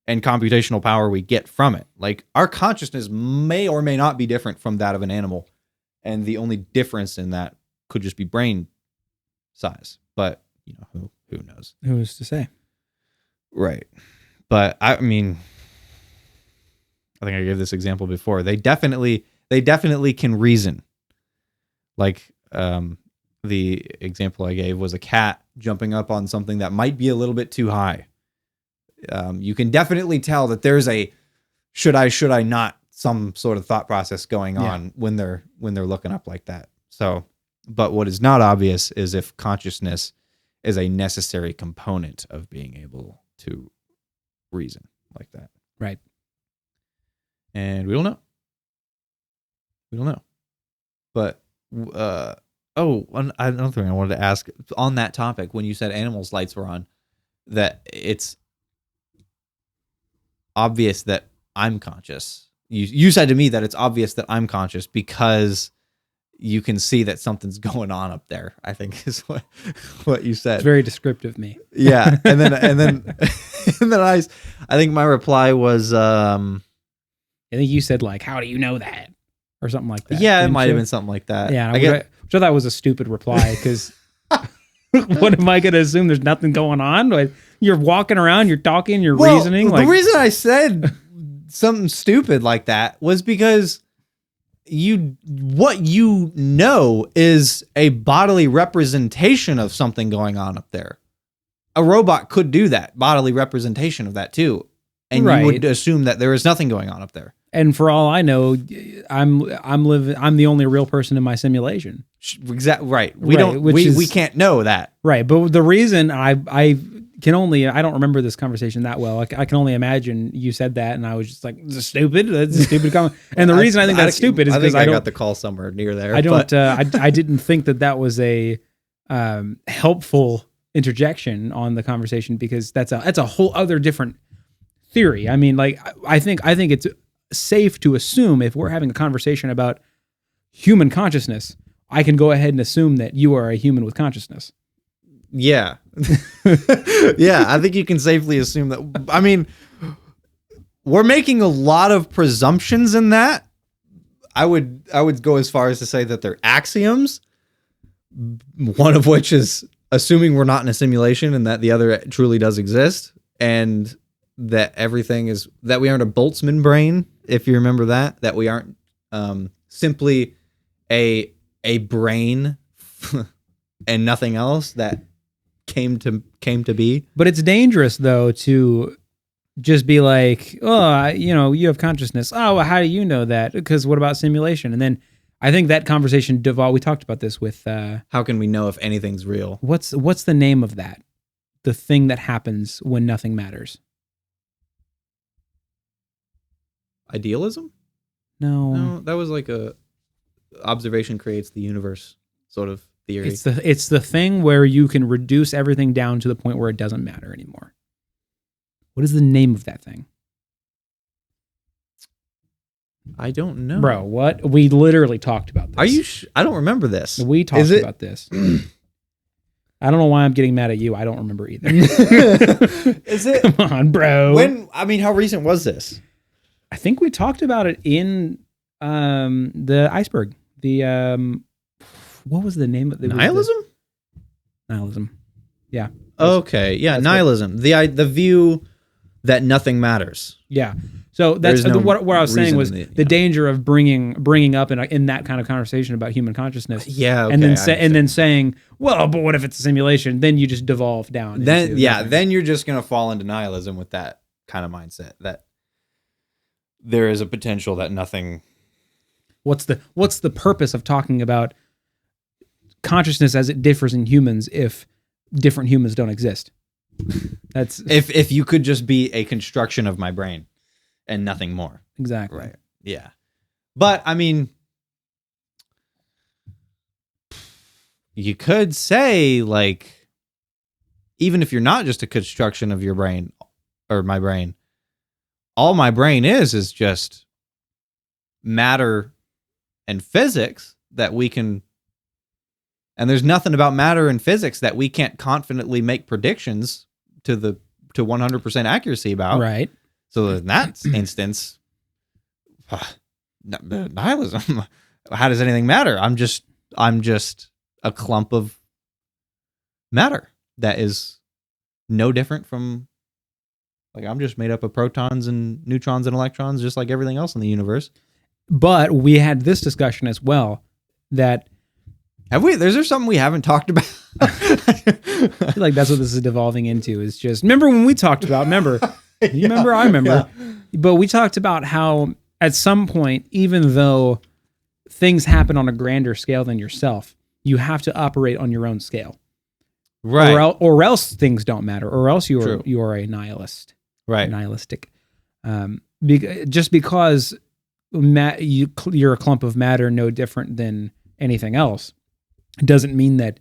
and computational power we get from it. Like, our consciousness may or may not be different from that of an animal. And the only difference in that could just be brain size. But, who knows? Who's to say? Right. But, I mean, I think I gave this example before. They definitely can reason. Like, the example I gave was a cat jumping up on something that might be a little bit too high. You can definitely tell that there's a should I not some sort of thought process going on when they're looking up like that. So, but what is not obvious is if consciousness is a necessary component of being able to reason like that. Right. And we don't know. But another thing I wanted to ask on that topic, when you said animals' lights were on, that it's obvious that I'm conscious. You said to me that it's obvious that I'm conscious because you can see that something's going on up there, I think is what you said. It's very descriptive, me. Yeah. And then I think my reply was, I think you said like, how do you know that? Or something like that. Yeah, it might have been something like that. Yeah. Which I thought was a stupid reply because what am I going to assume there's nothing going on? Like, you're walking around, you're talking, you're reasoning. The reason I said something stupid like that was because what you know is a bodily representation of something going on up there. A robot could do that, bodily representation of that too. And you would assume that there is nothing going on up there. And for all I know, I'm the only real person in my simulation. Exactly right. We can't know that. Right. But the reason I don't remember this conversation that well. I can only imagine you said that, and I was just like, "This is stupid. That's a stupid comment." And the reason I think that's stupid is because I got the call somewhere near there. I don't. I didn't think that was a helpful interjection on the conversation, because that's a whole other different theory. I mean, like I think it's safe to assume, if we're having a conversation about human consciousness, I can go ahead and assume that you are a human with consciousness. Yeah. Yeah, I think you can safely assume that. I mean, we're making a lot of presumptions in that. I would go as far as to say that they're axioms, one of which is assuming we're not in a simulation and that the other truly does exist, and that everything is, that we aren't a Boltzmann brain, if you remember that we aren't simply a brain and nothing else that came to be. But it's dangerous though to just be like, oh, you have consciousness. Oh, well, how do you know that? Because what about simulation? And then I think that conversation we talked about this with how can we know if anything's real? What's the name of that? The thing that happens when nothing matters. Idealism? No, that was like a observation creates the universe sort of theory. It's the thing where you can reduce everything down to the point where it doesn't matter anymore. What is the name of that thing? I don't know. Bro, what? We literally talked about this. Are you I don't remember this. We talked about this. I don't know why I'm getting mad at you. I don't remember either. Is it? Come on, bro. How recent was this? I think we talked about it in the iceberg. The what was the name of it? Nihilism? Nihilism. Yeah. Okay. Yeah, nihilism. Good. The view that nothing matters. Yeah. So that's what I was saying was the danger of bringing up in that kind of conversation about human consciousness. Yeah. Okay, and then saying, well, but what if it's a simulation? Then you just devolve down. Then you're just gonna fall into nihilism with that kind of mindset that there is a potential that nothing. What's the purpose of talking about consciousness as it differs in humans if different humans don't exist? That's if you could just be a construction of my brain and nothing more. Exactly. Right. Yeah. But I mean, you could say, like, even if you're not just a construction of your brain or my brain, all my brain is just matter and physics that we can. And there's nothing about matter and physics that we can't confidently make predictions to 100% accuracy about. Right. So in that instance, nihilism. How does anything matter? I'm just a clump of matter that is no different from, like, I'm just made up of protons and neutrons and electrons, just like everything else in the universe. But we had this discussion as well that. Have we? Is there something we haven't talked about? I feel like that's what this is devolving into. Is just, remember when we talked about, you remember, I remember, but we talked about how at some point, even though things happen on a grander scale than yourself, you have to operate on your own scale. Right. Or else things don't matter, or else you are a nihilist. Right. Nihilistic. Just because you're a clump of matter no different than anything else, It doesn't mean that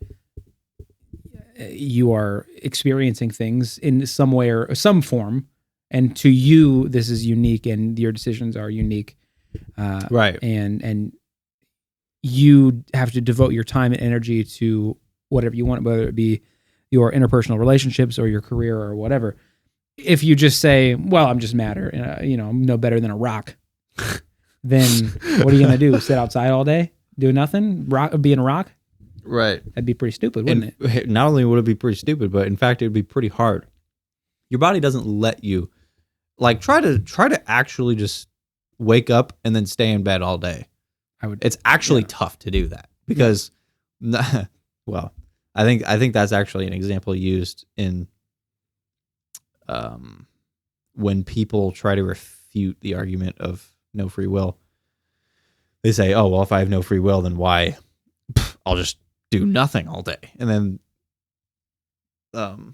you are experiencing things in some way or some form, and to you this is unique, and your decisions are unique, Right. And you have to devote your time and energy to whatever you want, whether it be your interpersonal relationships or your career or whatever. If you just say, well, I'm just matter, I'm no better than a rock, then what are you going to do? Sit outside all day, do nothing, being a rock? Right. That'd be pretty stupid, wouldn't it? Not only would it be pretty stupid, but in fact, it'd be pretty hard. Your body doesn't let you, like, try to actually just wake up and then stay in bed all day. It's actually tough to do that because, well, I think that's actually an example used in when people try to refute the argument of no free will. They say, oh, well, if I have no free will, then why? I'll just do nothing all day. And then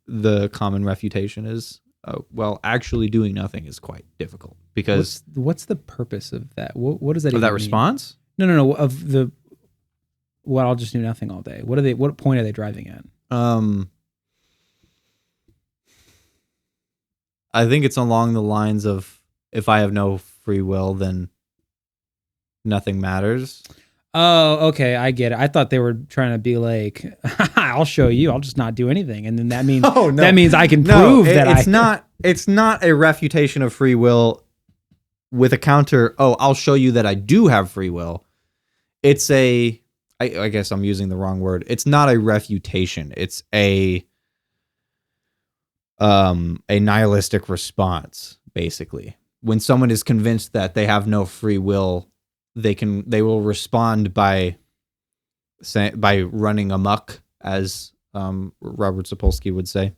the common refutation is, oh, well, actually doing nothing is quite difficult because what's the purpose of that? What does that even of that mean? response? No. Of the I'll just do nothing all day. What point are they driving at? I think it's along the lines of, if I have no free will, then nothing matters. Oh, okay, I get it. I thought they were trying to be like, I'll show you. I'll just not do anything, and then that means that means I can prove that It's not a refutation of free will with a counter. Oh, I'll show you that I do have free will. It's I guess I'm using the wrong word. It's not a refutation. It's a nihilistic response, basically. When someone is convinced that they have no free will, they will respond by running amok, as Robert Sapolsky would say,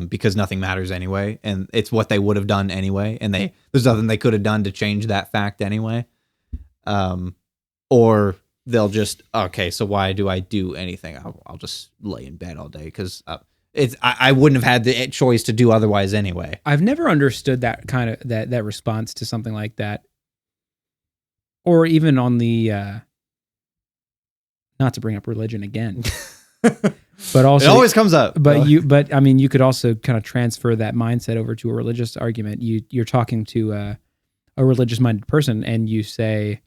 because nothing matters anyway, and it's what they would have done anyway, and there's nothing they could have done to change that fact anyway. Or they'll just, okay, so why do I do anything? I'll just lay in bed all day because I wouldn't have had the choice to do otherwise anyway. I've never understood that kind of that response to something like that. Or even on the, not to bring up religion again, but also it always comes up. But I mean, you could also kind of transfer that mindset over to a religious argument. You're talking to a religious-minded person, and you say,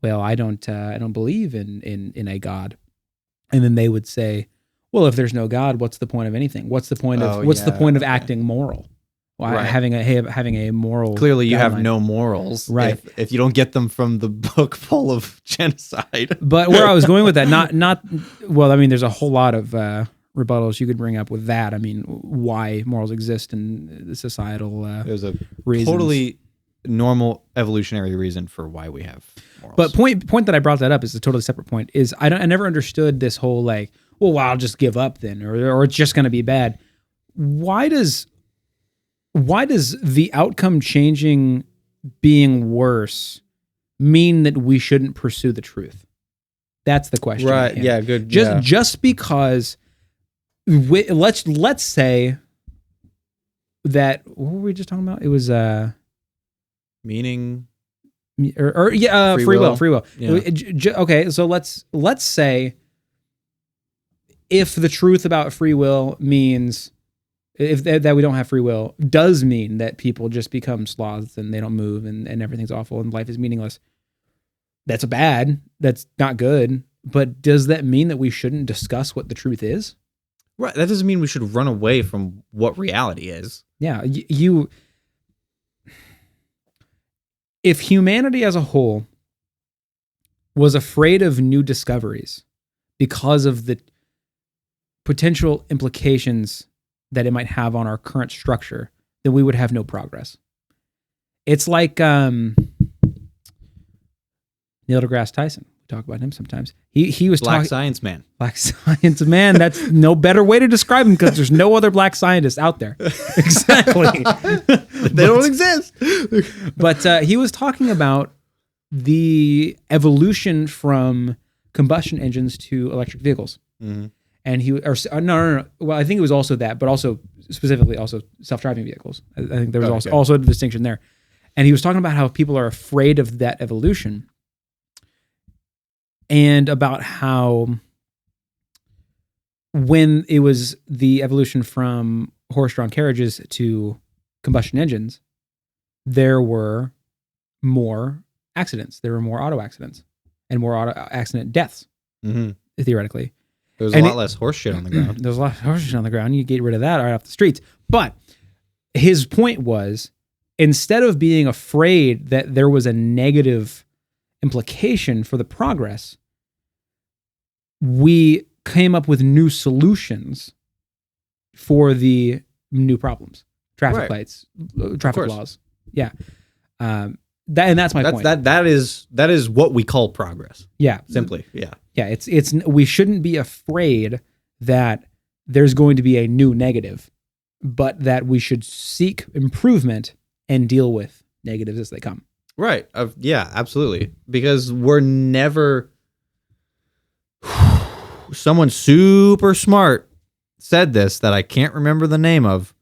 "Well, I don't believe in a God," and then they would say, "Well, if there's no God, what's the point of anything? What's the point of acting moral?" Well, right. having a moral. Clearly, you guideline. have no morals, right? If you don't get them from the book full of genocide. But where I was going with that, not well. I mean, there's a whole lot of rebuttals you could bring up with that. I mean, why morals exist and the societal. There's a reasons. Totally normal evolutionary reason for why we have morals. But point that I brought that up is a totally separate point. Is I never understood this whole like, well, I'll just give up then, or it's just going to be bad. Why does the outcome changing being worse mean that we shouldn't pursue the truth? That's the question. Right. Yeah. Good. Just because let's say that, what were we just talking about? It was meaning free will. Yeah. Okay, so let's say if the truth about free will means that we don't have free will does mean that people just become sloths and they don't move and everything's awful and life is meaningless. That's bad. That's not good. But does that mean that we shouldn't discuss what the truth is? Right. That doesn't mean we should run away from what reality is. Yeah. If humanity as a whole was afraid of new discoveries because of the potential implications that it might have on our current structure, then we would have no progress. It's like Neil deGrasse Tyson. We talk about him sometimes. He was Black science man. Black science man. That's no better way to describe him because there's no other black scientists out there. Exactly. They don't exist. But he was talking about the evolution from combustion engines to electric vehicles. Mm-hmm. And no. Well, I think it was also that, but also specifically also self-driving vehicles. I think there was also a distinction there. And he was talking about how people are afraid of that evolution. and about how when it was the evolution from horse-drawn carriages to combustion engines, there were more accidents. There were more auto accidents and more auto accident deaths, theoretically. There was a lot less horse shit on the ground. There was a lot of horse shit on the ground. You get rid of that right off the streets. But his point was, instead of being afraid that there was a negative implication for the progress, we came up with new solutions for the new problems. Traffic lights, traffic laws. Yeah. And that's my point. That is what we call progress. Yeah. Simply. Yeah. Yeah. It's we shouldn't be afraid that there's going to be a new negative, but that we should seek improvement and deal with negatives as they come. Right. Yeah, absolutely. Because we're never... Someone super smart said this that I can't remember the name of.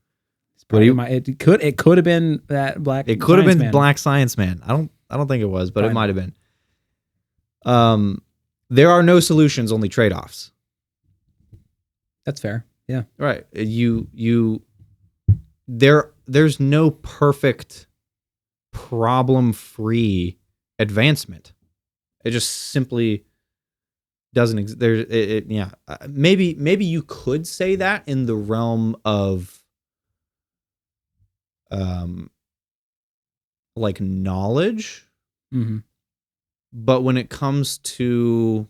But it could have been that black. It could have been Black Science Man. I don't think it was, but it might have been. There are no solutions, only trade-offs. That's fair. Yeah. Right. There's no perfect problem-free advancement. It just simply doesn't exist. Yeah. Maybe you could say that in the realm of like knowledge. Mm-hmm. But when it comes to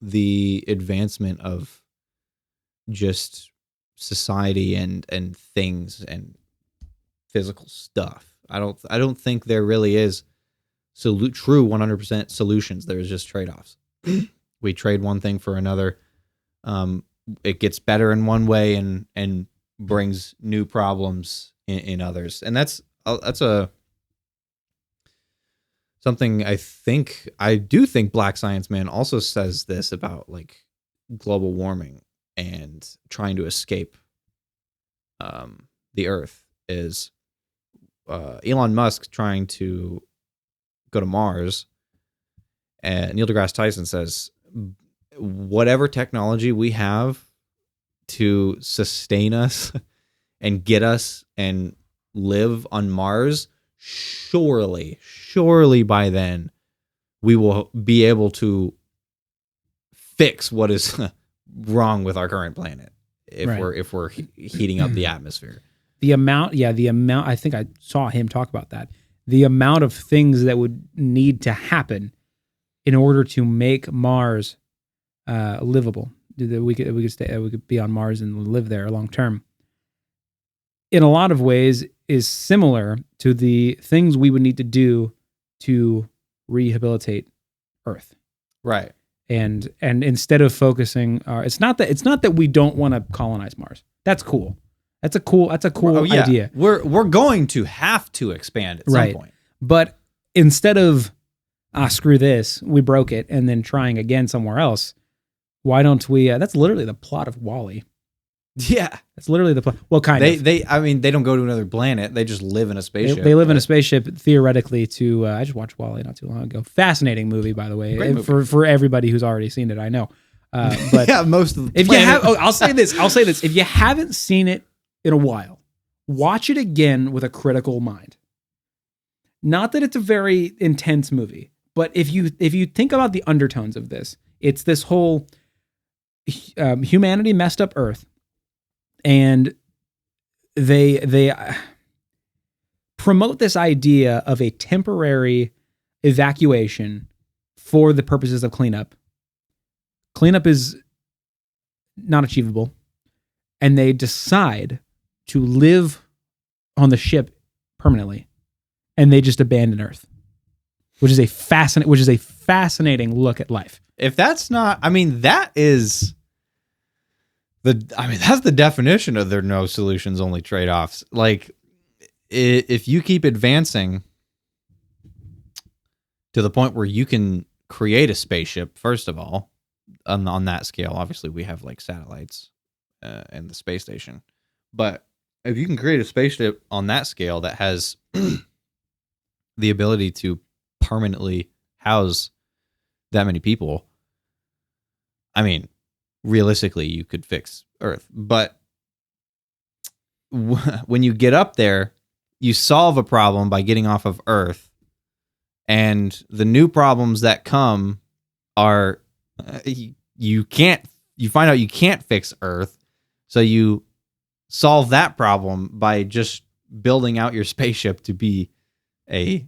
the advancement of just society and things and physical stuff, I don't think there really is true 100% solutions. There's just trade-offs. We trade one thing for another. It gets better in one way and brings new problems in others, and that's something I do think Black Science Man also says this about, like, global warming and trying to escape the Earth is Elon Musk trying to go to Mars, and Neil deGrasse Tyson says whatever technology we have to sustain us and get us and live on Mars, surely by then we will be able to fix what is wrong with our current planet if we're heating up the atmosphere. The amount, I think I saw him talk about that. The amount of things that would need to happen in order to make Mars livable, that we could be on Mars and live there long term, in a lot of ways is similar to the things we would need to do to rehabilitate Earth. Right. And instead of focusing, it's not that we don't want to colonize Mars. That's cool. That's a cool idea. We're going to have to expand at some point. But instead of screw this, we broke it, and then trying again somewhere else, why don't we? That's literally the plot of WALL-E. Yeah, that's literally the plot. Well, of. They don't go to another planet. They just live in a spaceship. They live in a spaceship theoretically. I just watched WALL-E not too long ago. Fascinating movie, by the way. Great movie. For everybody who's already seen it, I know. But yeah, most of the if planet. You have, I'll say this. If you haven't seen it in a while, watch it again with a critical mind. Not that it's a very intense movie, but if you think about the undertones of this, it's this whole humanity messed up Earth, and they promote this idea of a temporary evacuation for the purposes of cleanup. Cleanup is not achievable, and they decide to live on the ship permanently, and they just abandon Earth, which is a fascinating look at life. If that's not, that's the definition of there are no solutions, only trade-offs. Like, if you keep advancing to the point where you can create a spaceship, first of all, on that scale, obviously we have like satellites and the space station, but if you can create a spaceship on that scale that has the ability to permanently house that many people, I mean, realistically, you could fix Earth. But when you get up there, you solve a problem by getting off of Earth, and the new problems that come are you find out you can't fix Earth, so you solve that problem by just building out your spaceship to be a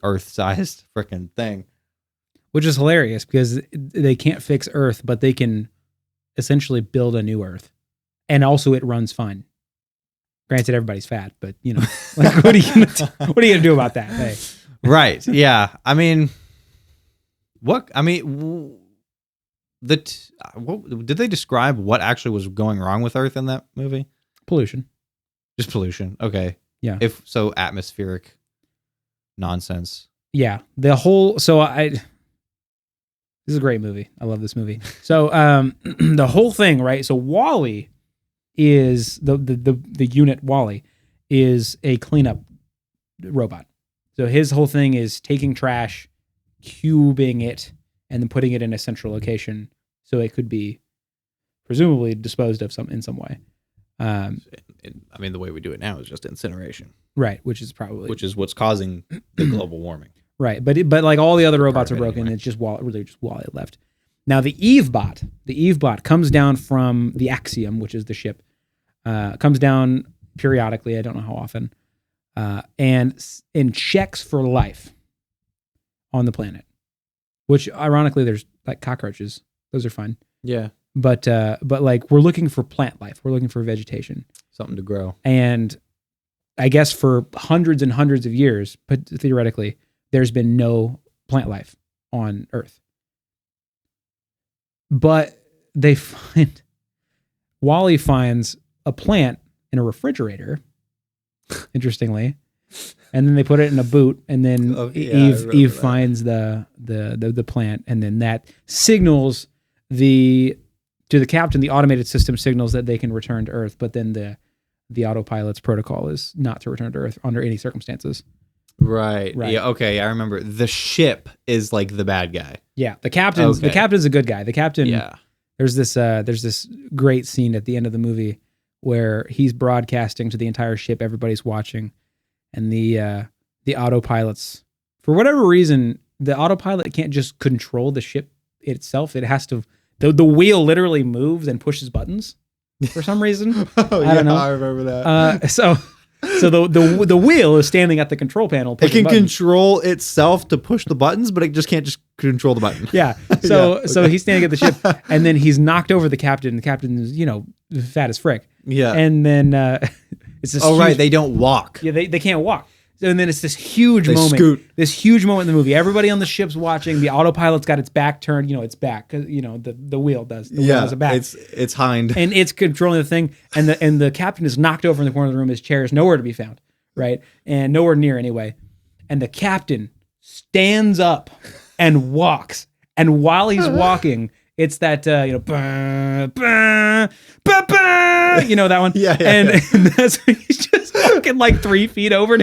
Earth-sized freaking thing. Which is hilarious because they can't fix Earth, but they can essentially build a new Earth. And also it runs fine. Granted, everybody's fat, but like, what are you gonna do about that? Hey. Right. Yeah. I mean, what did they describe what actually was going wrong with Earth in that movie? Pollution. Just pollution. Okay. Yeah. If so, atmospheric nonsense. Yeah. This is a great movie. I love this movie. So the whole thing, right? So Wally is the unit. Wally is a cleanup robot. So his whole thing is taking trash, cubing it, and then putting it in a central location so it could be presumably disposed of in some way. I mean, the way we do it now is just incineration, right? Which is what's causing the global warming, right? But like all the other robots are broken. Anyway. It's just Wally left. Now the Eve bot comes down from the Axiom, which is the ship. Comes down periodically. I don't know how often, and checks for life on the planet. Which ironically, there's like cockroaches. Those are fine. Yeah. But like we're looking for plant life. We're looking for vegetation. Something to grow. And I guess for hundreds and hundreds of years, but theoretically, there's been no plant life on Earth. But Wally finds a plant in a refrigerator, interestingly. And then they put it in a boot, and then Eve finds the plant, and then that signals to the captain. The automated system signals that they can return to Earth, but then the autopilot's protocol is not to return to Earth under any circumstances. Right. Yeah. Okay. I remember. The ship is like the bad guy. Yeah. The captain's a good guy. The captain. Yeah. There's this great scene at the end of the movie where he's broadcasting to the entire ship. Everybody's watching. And the autopilots, for whatever reason, the autopilot can't just control the ship itself. It has to. The wheel literally moves and pushes buttons for some reason. I don't know. I remember that. So the wheel is standing at the control panel. It can control itself to push the buttons, but it just can't just control the button. Yeah. So he's standing at the ship, and then he's knocked over the captain. The captain is fat as frick. Yeah. And then it's this. Oh, right. They don't walk. Yeah, they can't walk. And then it's this huge moment. Scoot. This huge moment in the movie. Everybody on the ship's watching. The autopilot's got its back turned. Its back. Cause, the wheel does. The wheel has a back. It's hind. And it's controlling the thing. And the captain is knocked over in the corner of the room. His chair is nowhere to be found. Right? And nowhere near anyway. And the captain stands up and walks. And while he's walking, it's that, bah, bah, bah, bah, that one. Yeah. And that's he's just walking like 3 feet over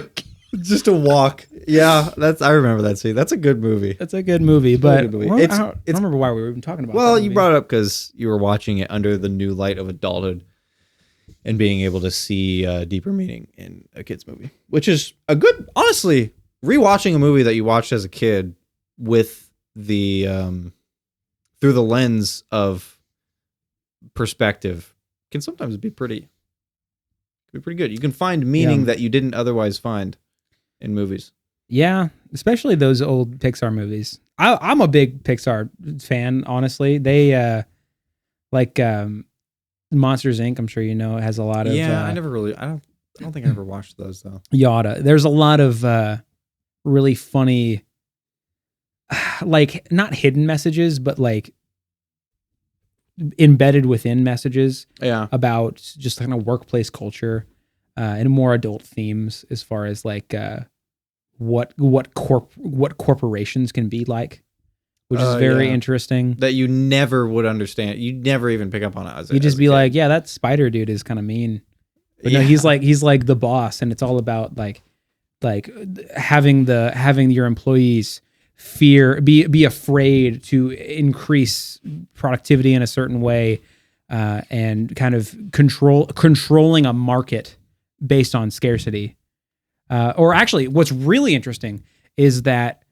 just to walk. Yeah, I remember that scene. That's a good movie. That's a good movie, but I don't it's remember why we were even talking about. Well, you brought it up because you were watching it under the new light of adulthood and being able to see deeper meaning in a kid's movie, which is a good. Honestly, rewatching a movie that you watched as a kid with the through the lens of perspective can sometimes be pretty good. You can find meaning that you didn't otherwise find in movies. Yeah, especially those old Pixar movies. I'm a big Pixar fan, honestly. They like Monsters Inc. I'm sure has a lot of. Yeah, I don't think I ever watched those though. Yada. There's a lot of really funny, like not hidden messages, but like embedded within messages. Yeah. About just kind of workplace culture and more adult themes as far as like what corporations can be like, which is very interesting. That you never would understand. You'd never even pick up on it. You'd just be like, yeah, that spider dude is kind of mean. But no, he's like the boss, and it's all about like having your employees be afraid to increase productivity in a certain way, and kind of controlling a market based on scarcity. Or actually, what's really interesting is that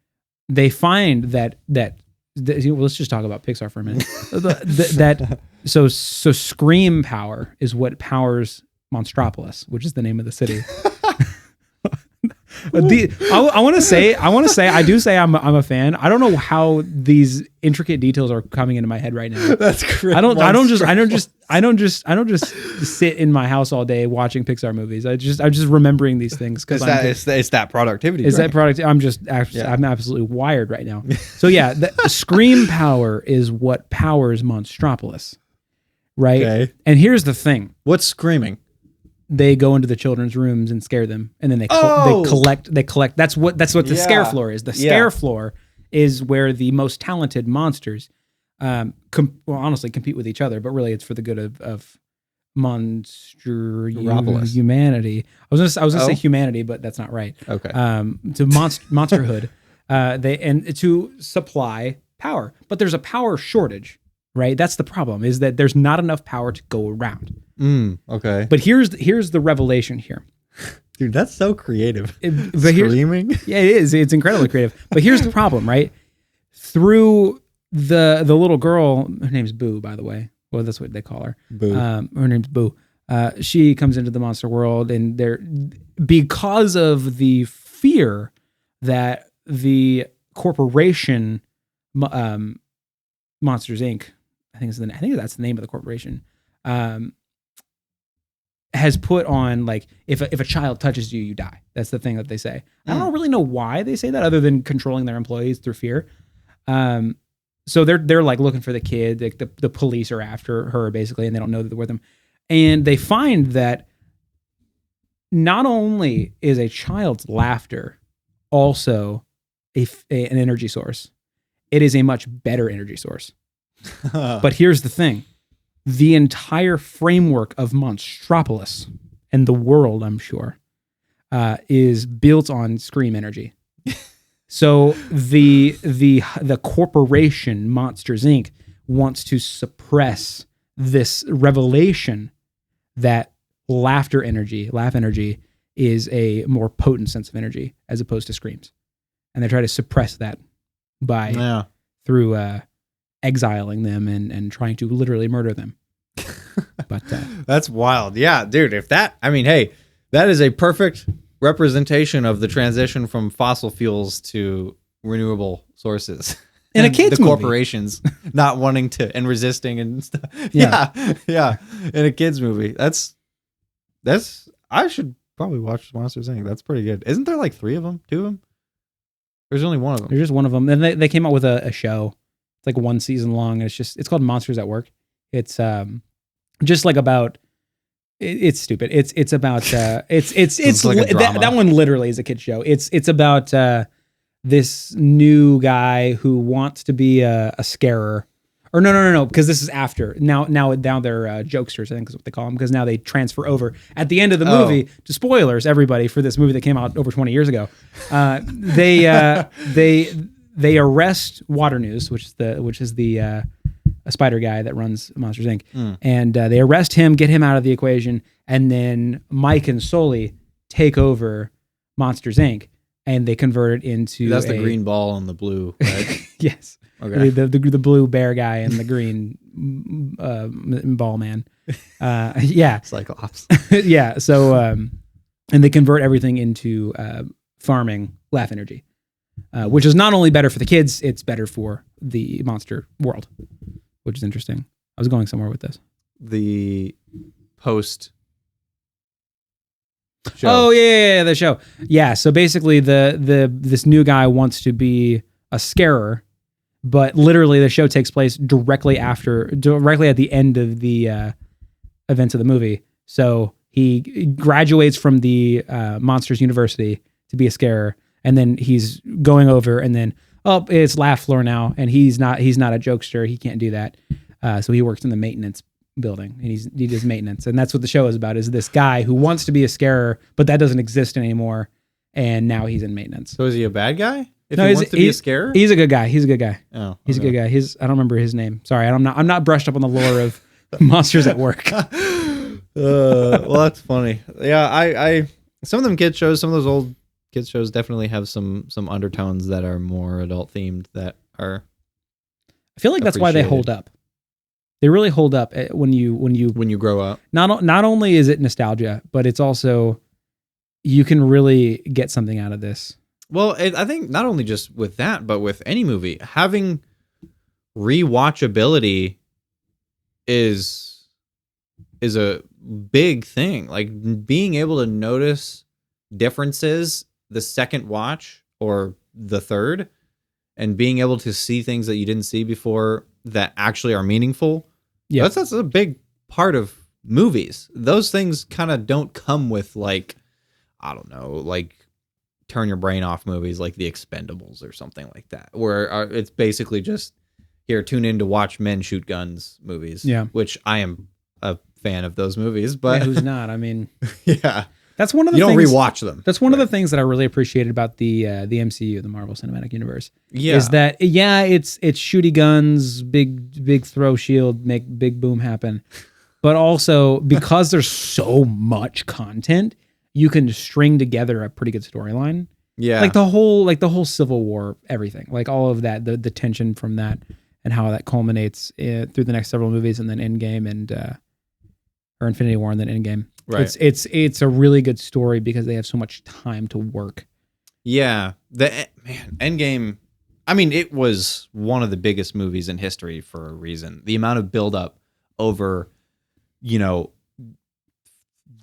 they find that let's just talk about Pixar for a minute. So Scream power is what powers Monstropolis, which is the name of the city. I want to say I do say I'm a fan. I don't know how these intricate details are coming into my head right now. That's great. I don't just sit in my house all day watching Pixar movies. I'm just remembering these things because it's that productivity. Is that product? I'm absolutely wired right now. So yeah, the Scream power is what powers Monstropolis, right? Okay. And here's the thing: what's screaming? They go into the children's rooms and scare them, and then they collect. That's what the scare floor is. The scare floor is where the most talented monsters, honestly, compete with each other. But really, it's for the good of monster humanity. I was gonna say humanity, but that's not right. Okay. To monsterhood, and to supply power, but there's a power shortage. Right, that's the problem. Is that there's not enough power to go around. Okay. But here's the revelation here, dude. That's so creative. Screaming. Yeah, it is. It's incredibly creative. But here's the problem, right? Through the little girl, her name's Boo, by the way. Well, that's what they call her. Boo. Her name's Boo. She comes into the monster world, and because of the fear that the corporation, Monsters Inc. I think that's the name of the corporation. Has put on, like, if a child touches you, you die. That's the thing that they say. I don't really know why they say that, other than controlling their employees through fear. So they're like looking for the kid. Like the police are after her basically, and they don't know that they're with them. And they find that not only is a child's laughter also an energy source, it is a much better energy source. But here's the thing. The entire framework of Monstropolis and the world, I'm sure, is built on Scream energy. So the corporation Monsters Inc. wants to suppress this revelation that laugh energy is a more potent sense of energy as opposed to screams, and they try to suppress that through exiling them and trying to literally murder them. But that's wild. Yeah, dude, that is a perfect representation of the transition from fossil fuels to renewable sources. In a kid's movie. Corporations not wanting to and resisting and stuff. Yeah. In a kid's movie. That's I should probably watch Monsters Inc. That's pretty good. Isn't there like 3 of them? 2 of them? There's only 1 of them. There's just 1 of them. And they came out with a show. It's like 1 season long. And it's called Monsters at Work. It's just like about, it's stupid. It's about, it's like that one literally is a kid show. It's about this new guy who wants to be a scarer. Or no, because this is after. Now they're jokesters, I think is what they call them, because now they transfer over. At the end of the movie, to spoilers, everybody, for this movie that came out over 20 years ago, they arrest Water News, which is the a spider guy that runs Monsters Inc. And they arrest him, get him out of the equation, and then Mike and Sully take over Monsters Inc. and they convert it into the green ball and the blue, right? Yes. Okay. The blue bear guy and the green ball man. Yeah. Cyclops. Yeah. So, and they convert everything into farming laugh energy, which is not only better for the kids, it's better for the monster world, which is interesting. I was going somewhere with this. The post show. Oh yeah, the show. Yeah. So basically, this new guy wants to be a scarer. But literally, the show takes place directly at the end of the events of the movie. So he graduates from the Monsters University to be a scarer, and then he's going over, and then it's laugh floor now, and he's not a jokester. He can't do that. So he works in the maintenance building, and he does maintenance, and that's what the show is about. Is this guy who wants to be a scarer, but that doesn't exist anymore, and now he's in maintenance. So is he a bad guy? If he wants to be a scare? He's a good guy. He's a good guy. Oh, he's a good guy. I don't remember his name. Sorry, I'm not brushed up on the lore of monsters at work. Well, that's funny. Yeah, I some of them kids shows, some of those old kids shows definitely have some undertones that are more adult themed that are. I feel like that's why they hold up. They really hold up when you grow up. Not only is it nostalgia, but it's also you can really get something out of this. Well, I think not only just with that, but with any movie, having rewatchability is a big thing. Like being able to notice differences the second watch or the third, and being able to see things that you didn't see before that actually are meaningful. Yeah, that's a big part of movies. Those things kind of don't come with, like, I don't know, like turn your brain off movies like The Expendables or something like that, where it's basically just here, tune in to watch men shoot guns movies. Yeah, which I am a fan of those movies, but yeah, who's not? I mean, yeah, that's one of the you things, don't rewatch them. That's one of the things that I really appreciated about the MCU, the Marvel Cinematic Universe. Yeah, is that it's shooty guns, big throw shield, make big boom happen, but also because there's so much content, you can string together a pretty good storyline. Yeah, like the whole Civil War, everything, like all of that, the tension from that, and how that culminates through the next several movies, and then Endgame and or Infinity War and then Endgame. Right. It's a really good story because they have so much time to work. Yeah, Endgame. I mean, it was one of the biggest movies in history for a reason. The amount of buildup over,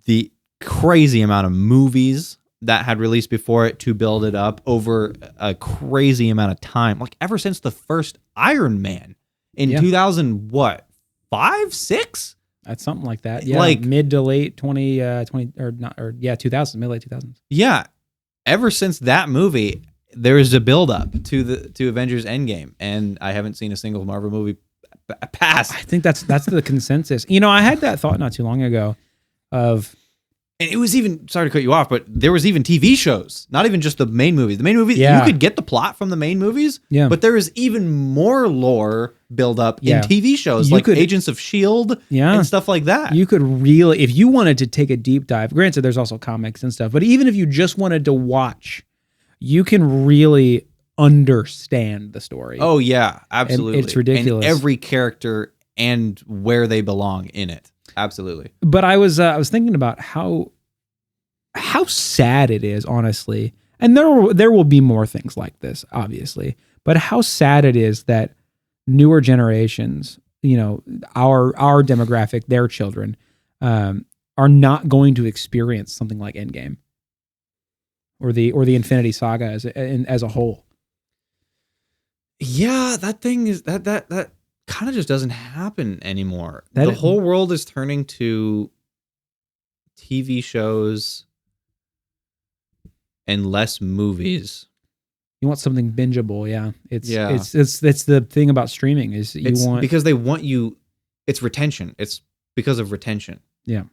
the crazy amount of movies that had released before it to build it up over a crazy amount of time. Like ever since the first Iron Man in 2000, what, 5, 6? That's something like that. Yeah, like mid to late 2020 or not, or yeah, 2000, mid late 2000s. Yeah, ever since that movie, there is a build up to Avengers Endgame, and I haven't seen a single Marvel movie pass. I think that's the consensus. I had that thought not too long ago of. And it was even, sorry to cut you off, but there was even TV shows, not even just the main movies. The main movies, you could get the plot from the main movies, but there is even more lore build up in TV shows, like Agents of S.H.I.E.L.D. and stuff like that. You could really, if you wanted to take a deep dive, granted there's also comics and stuff, but even if you just wanted to watch, you can really understand the story. Oh yeah, absolutely. And it's ridiculous. And every character and where they belong in it. Absolutely. But I was thinking about how sad it is, honestly. And there will be more things like this, obviously. But how sad it is that newer generations, our demographic, their children, are not going to experience something like Endgame or the Infinity Saga as a whole. Yeah, that thing is that kind of just doesn't happen anymore. The whole world is turning to TV shows and less movies. You want something bingeable, yeah. It's the thing about streaming is because they want you. It's retention. It's because of retention. Yeah,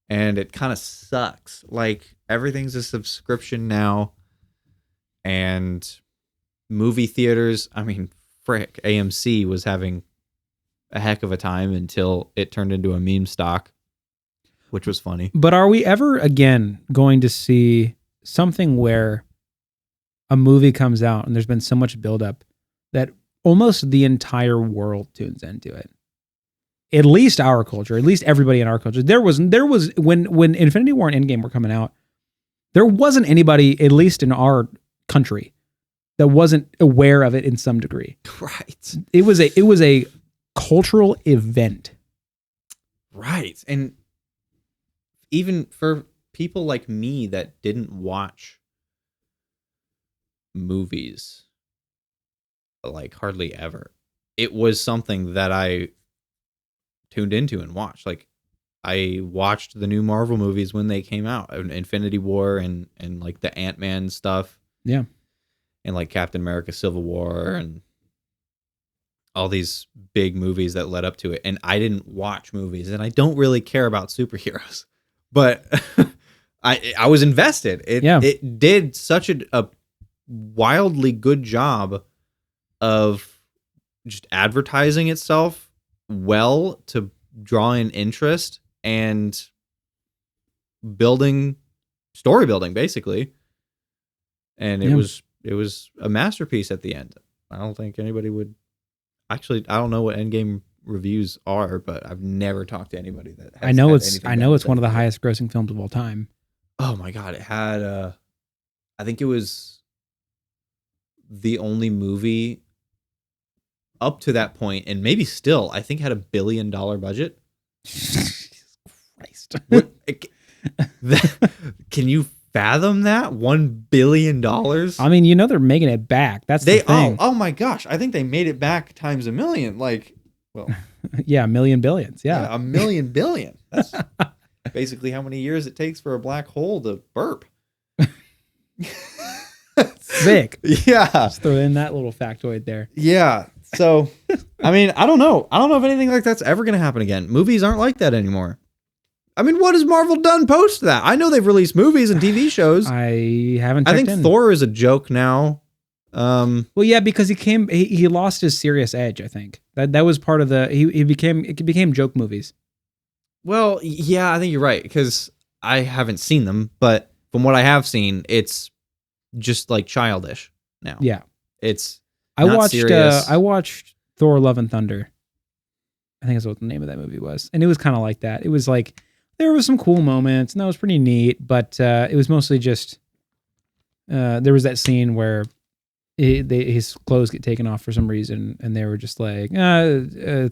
and it kind of sucks. Like everything's a subscription now, and movie theaters. I mean, frick, AMC was having a heck of a time until it turned into a meme stock, which was funny. But are we ever again going to see something where a movie comes out and there's been so much buildup that almost the entire world tunes into it? At least our culture, at least everybody in our culture. There was when Infinity War and Endgame were coming out, there wasn't anybody, at least in our country, that wasn't aware of it in some degree. Right. It was a cultural event. Right. And even for people like me that didn't watch movies like hardly ever, it was something that I tuned into and watched. Like I watched the new Marvel movies when they came out, Infinity War and like the Ant-Man stuff. Yeah. And like Captain America Civil War and all these big movies that led up to it. And I didn't watch movies, and I don't really care about superheroes, but I was invested. It did such a wildly good job of just advertising itself well to draw in interest and story building basically. And it was a masterpiece at the end. I don't think anybody would actually, I don't know what Endgame reviews are, but I've never talked to anybody that has I know it's one of the highest grossing films of all time. Oh my God. It had, I think it was the only movie up to that point, and maybe still, I think had $1 billion budget. Jesus Christ. Can you fathom that? $1 billion? I mean, they're making it back. That's the thing. Oh my gosh. I think they made it back times a million. Like, well, yeah, a million billions. Yeah. $1 million billion. That's basically how many years it takes for a black hole to burp. Sick. Yeah. Just throw in that little factoid there. Yeah. So, I mean, I don't know. I don't know if anything like that's ever going to happen again. Movies aren't like that anymore. I mean, what has Marvel done post that? I know they've released movies and TV shows. I haven't. I think Thor is a joke now. Well, yeah, because he lost his serious edge. I think that was part of it became joke movies. Well, yeah, I think you're right because I haven't seen them, but from what I have seen, it's just like childish now. Yeah, it's. I watched Thor: Love and Thunder. I think that's what the name of that movie was, and it was kind of like that. It was like there was some cool moments, and that was pretty neat, but it was mostly just there was that scene where his clothes get taken off for some reason, and they were just like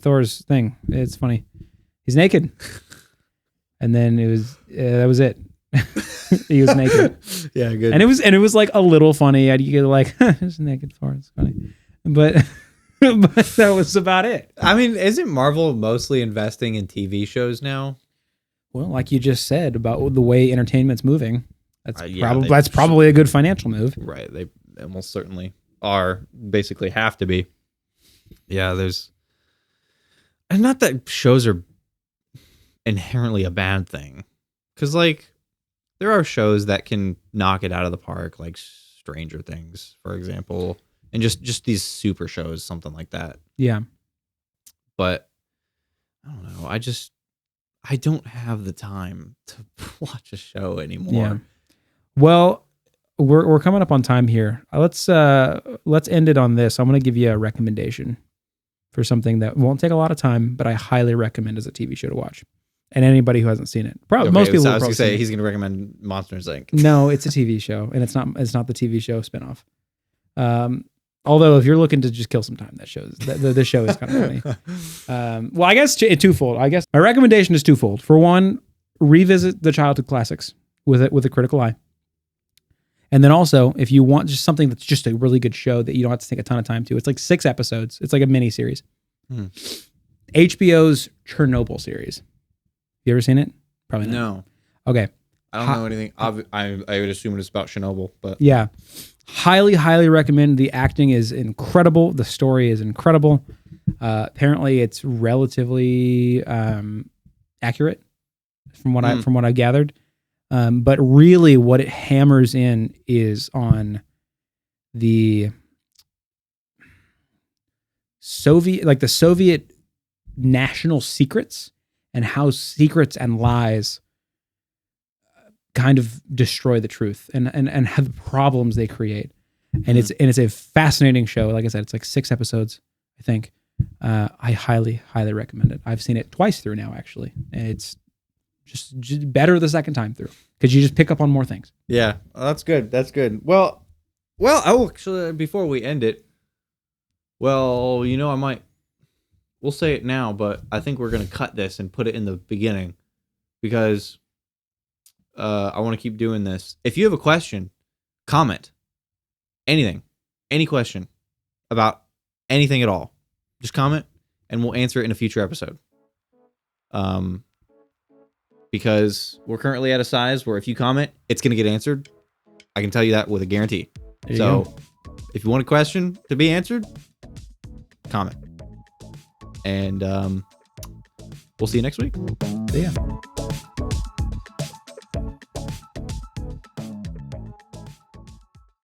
Thor's thing. It's funny, he's naked, and then it was that was it. He was naked. Yeah, good. And it was like a little funny. You get like, it's naked Thor. It's funny, but that was about it. I mean, isn't Marvel mostly investing in TV shows now? Well, like you just said about the way entertainment's moving, that's yeah, probably a good financial move. Right. They almost certainly are. Basically, have to be. Yeah. And not that shows are inherently a bad thing, because like. There are shows that can knock it out of the park, like Stranger Things, for example, and just these super shows, something like that. Yeah. But I don't know. I don't have the time to watch a show anymore. Yeah. Well, we're coming up on time here. Let's end it on this. I'm going to give you a recommendation for something that won't take a lot of time, but I highly recommend as a TV show to watch. And anybody who hasn't seen it, probably most people. I was gonna say he's gonna recommend Monsters Inc. No, it's a TV show, and it's not the TV show spinoff. Although if you're looking to just kill some time, that shows the show is kind of funny. Well, I guess it's twofold. I guess my recommendation is twofold. For one, revisit the childhood classics with a critical eye, and then also if you want just something that's just a really good show that you don't have to take a ton of time to, it's like 6 episodes. It's like a mini series. HBO's Chernobyl series. You ever seen it? Probably not. No. Okay. I don't know anything. I would assume it's about Chernobyl, but yeah, highly, highly recommend. The acting is incredible. The story is incredible. Apparently, it's relatively accurate from what I gathered. But really, what it hammers in is on the Soviet national secrets. And how secrets and lies kind of destroy the truth and have the problems they create. And it's a fascinating show. Like I said, it's like 6 episodes, I think. I highly, highly recommend it. I've seen it twice through now, actually. And it's just better the second time through because you just pick up on more things. Yeah, that's good. That's good. Well, oh, actually, before we end it, well, we'll say it now, but I think we're going to cut this and put it in the beginning because I want to keep doing this. If you have a question, comment, anything, any question about anything at all, just comment and we'll answer it in a future episode. Because we're currently at a size where if you comment, it's going to get answered. I can tell you that with a guarantee. So if you want a question to be answered, comment. And we'll see you next week. See ya.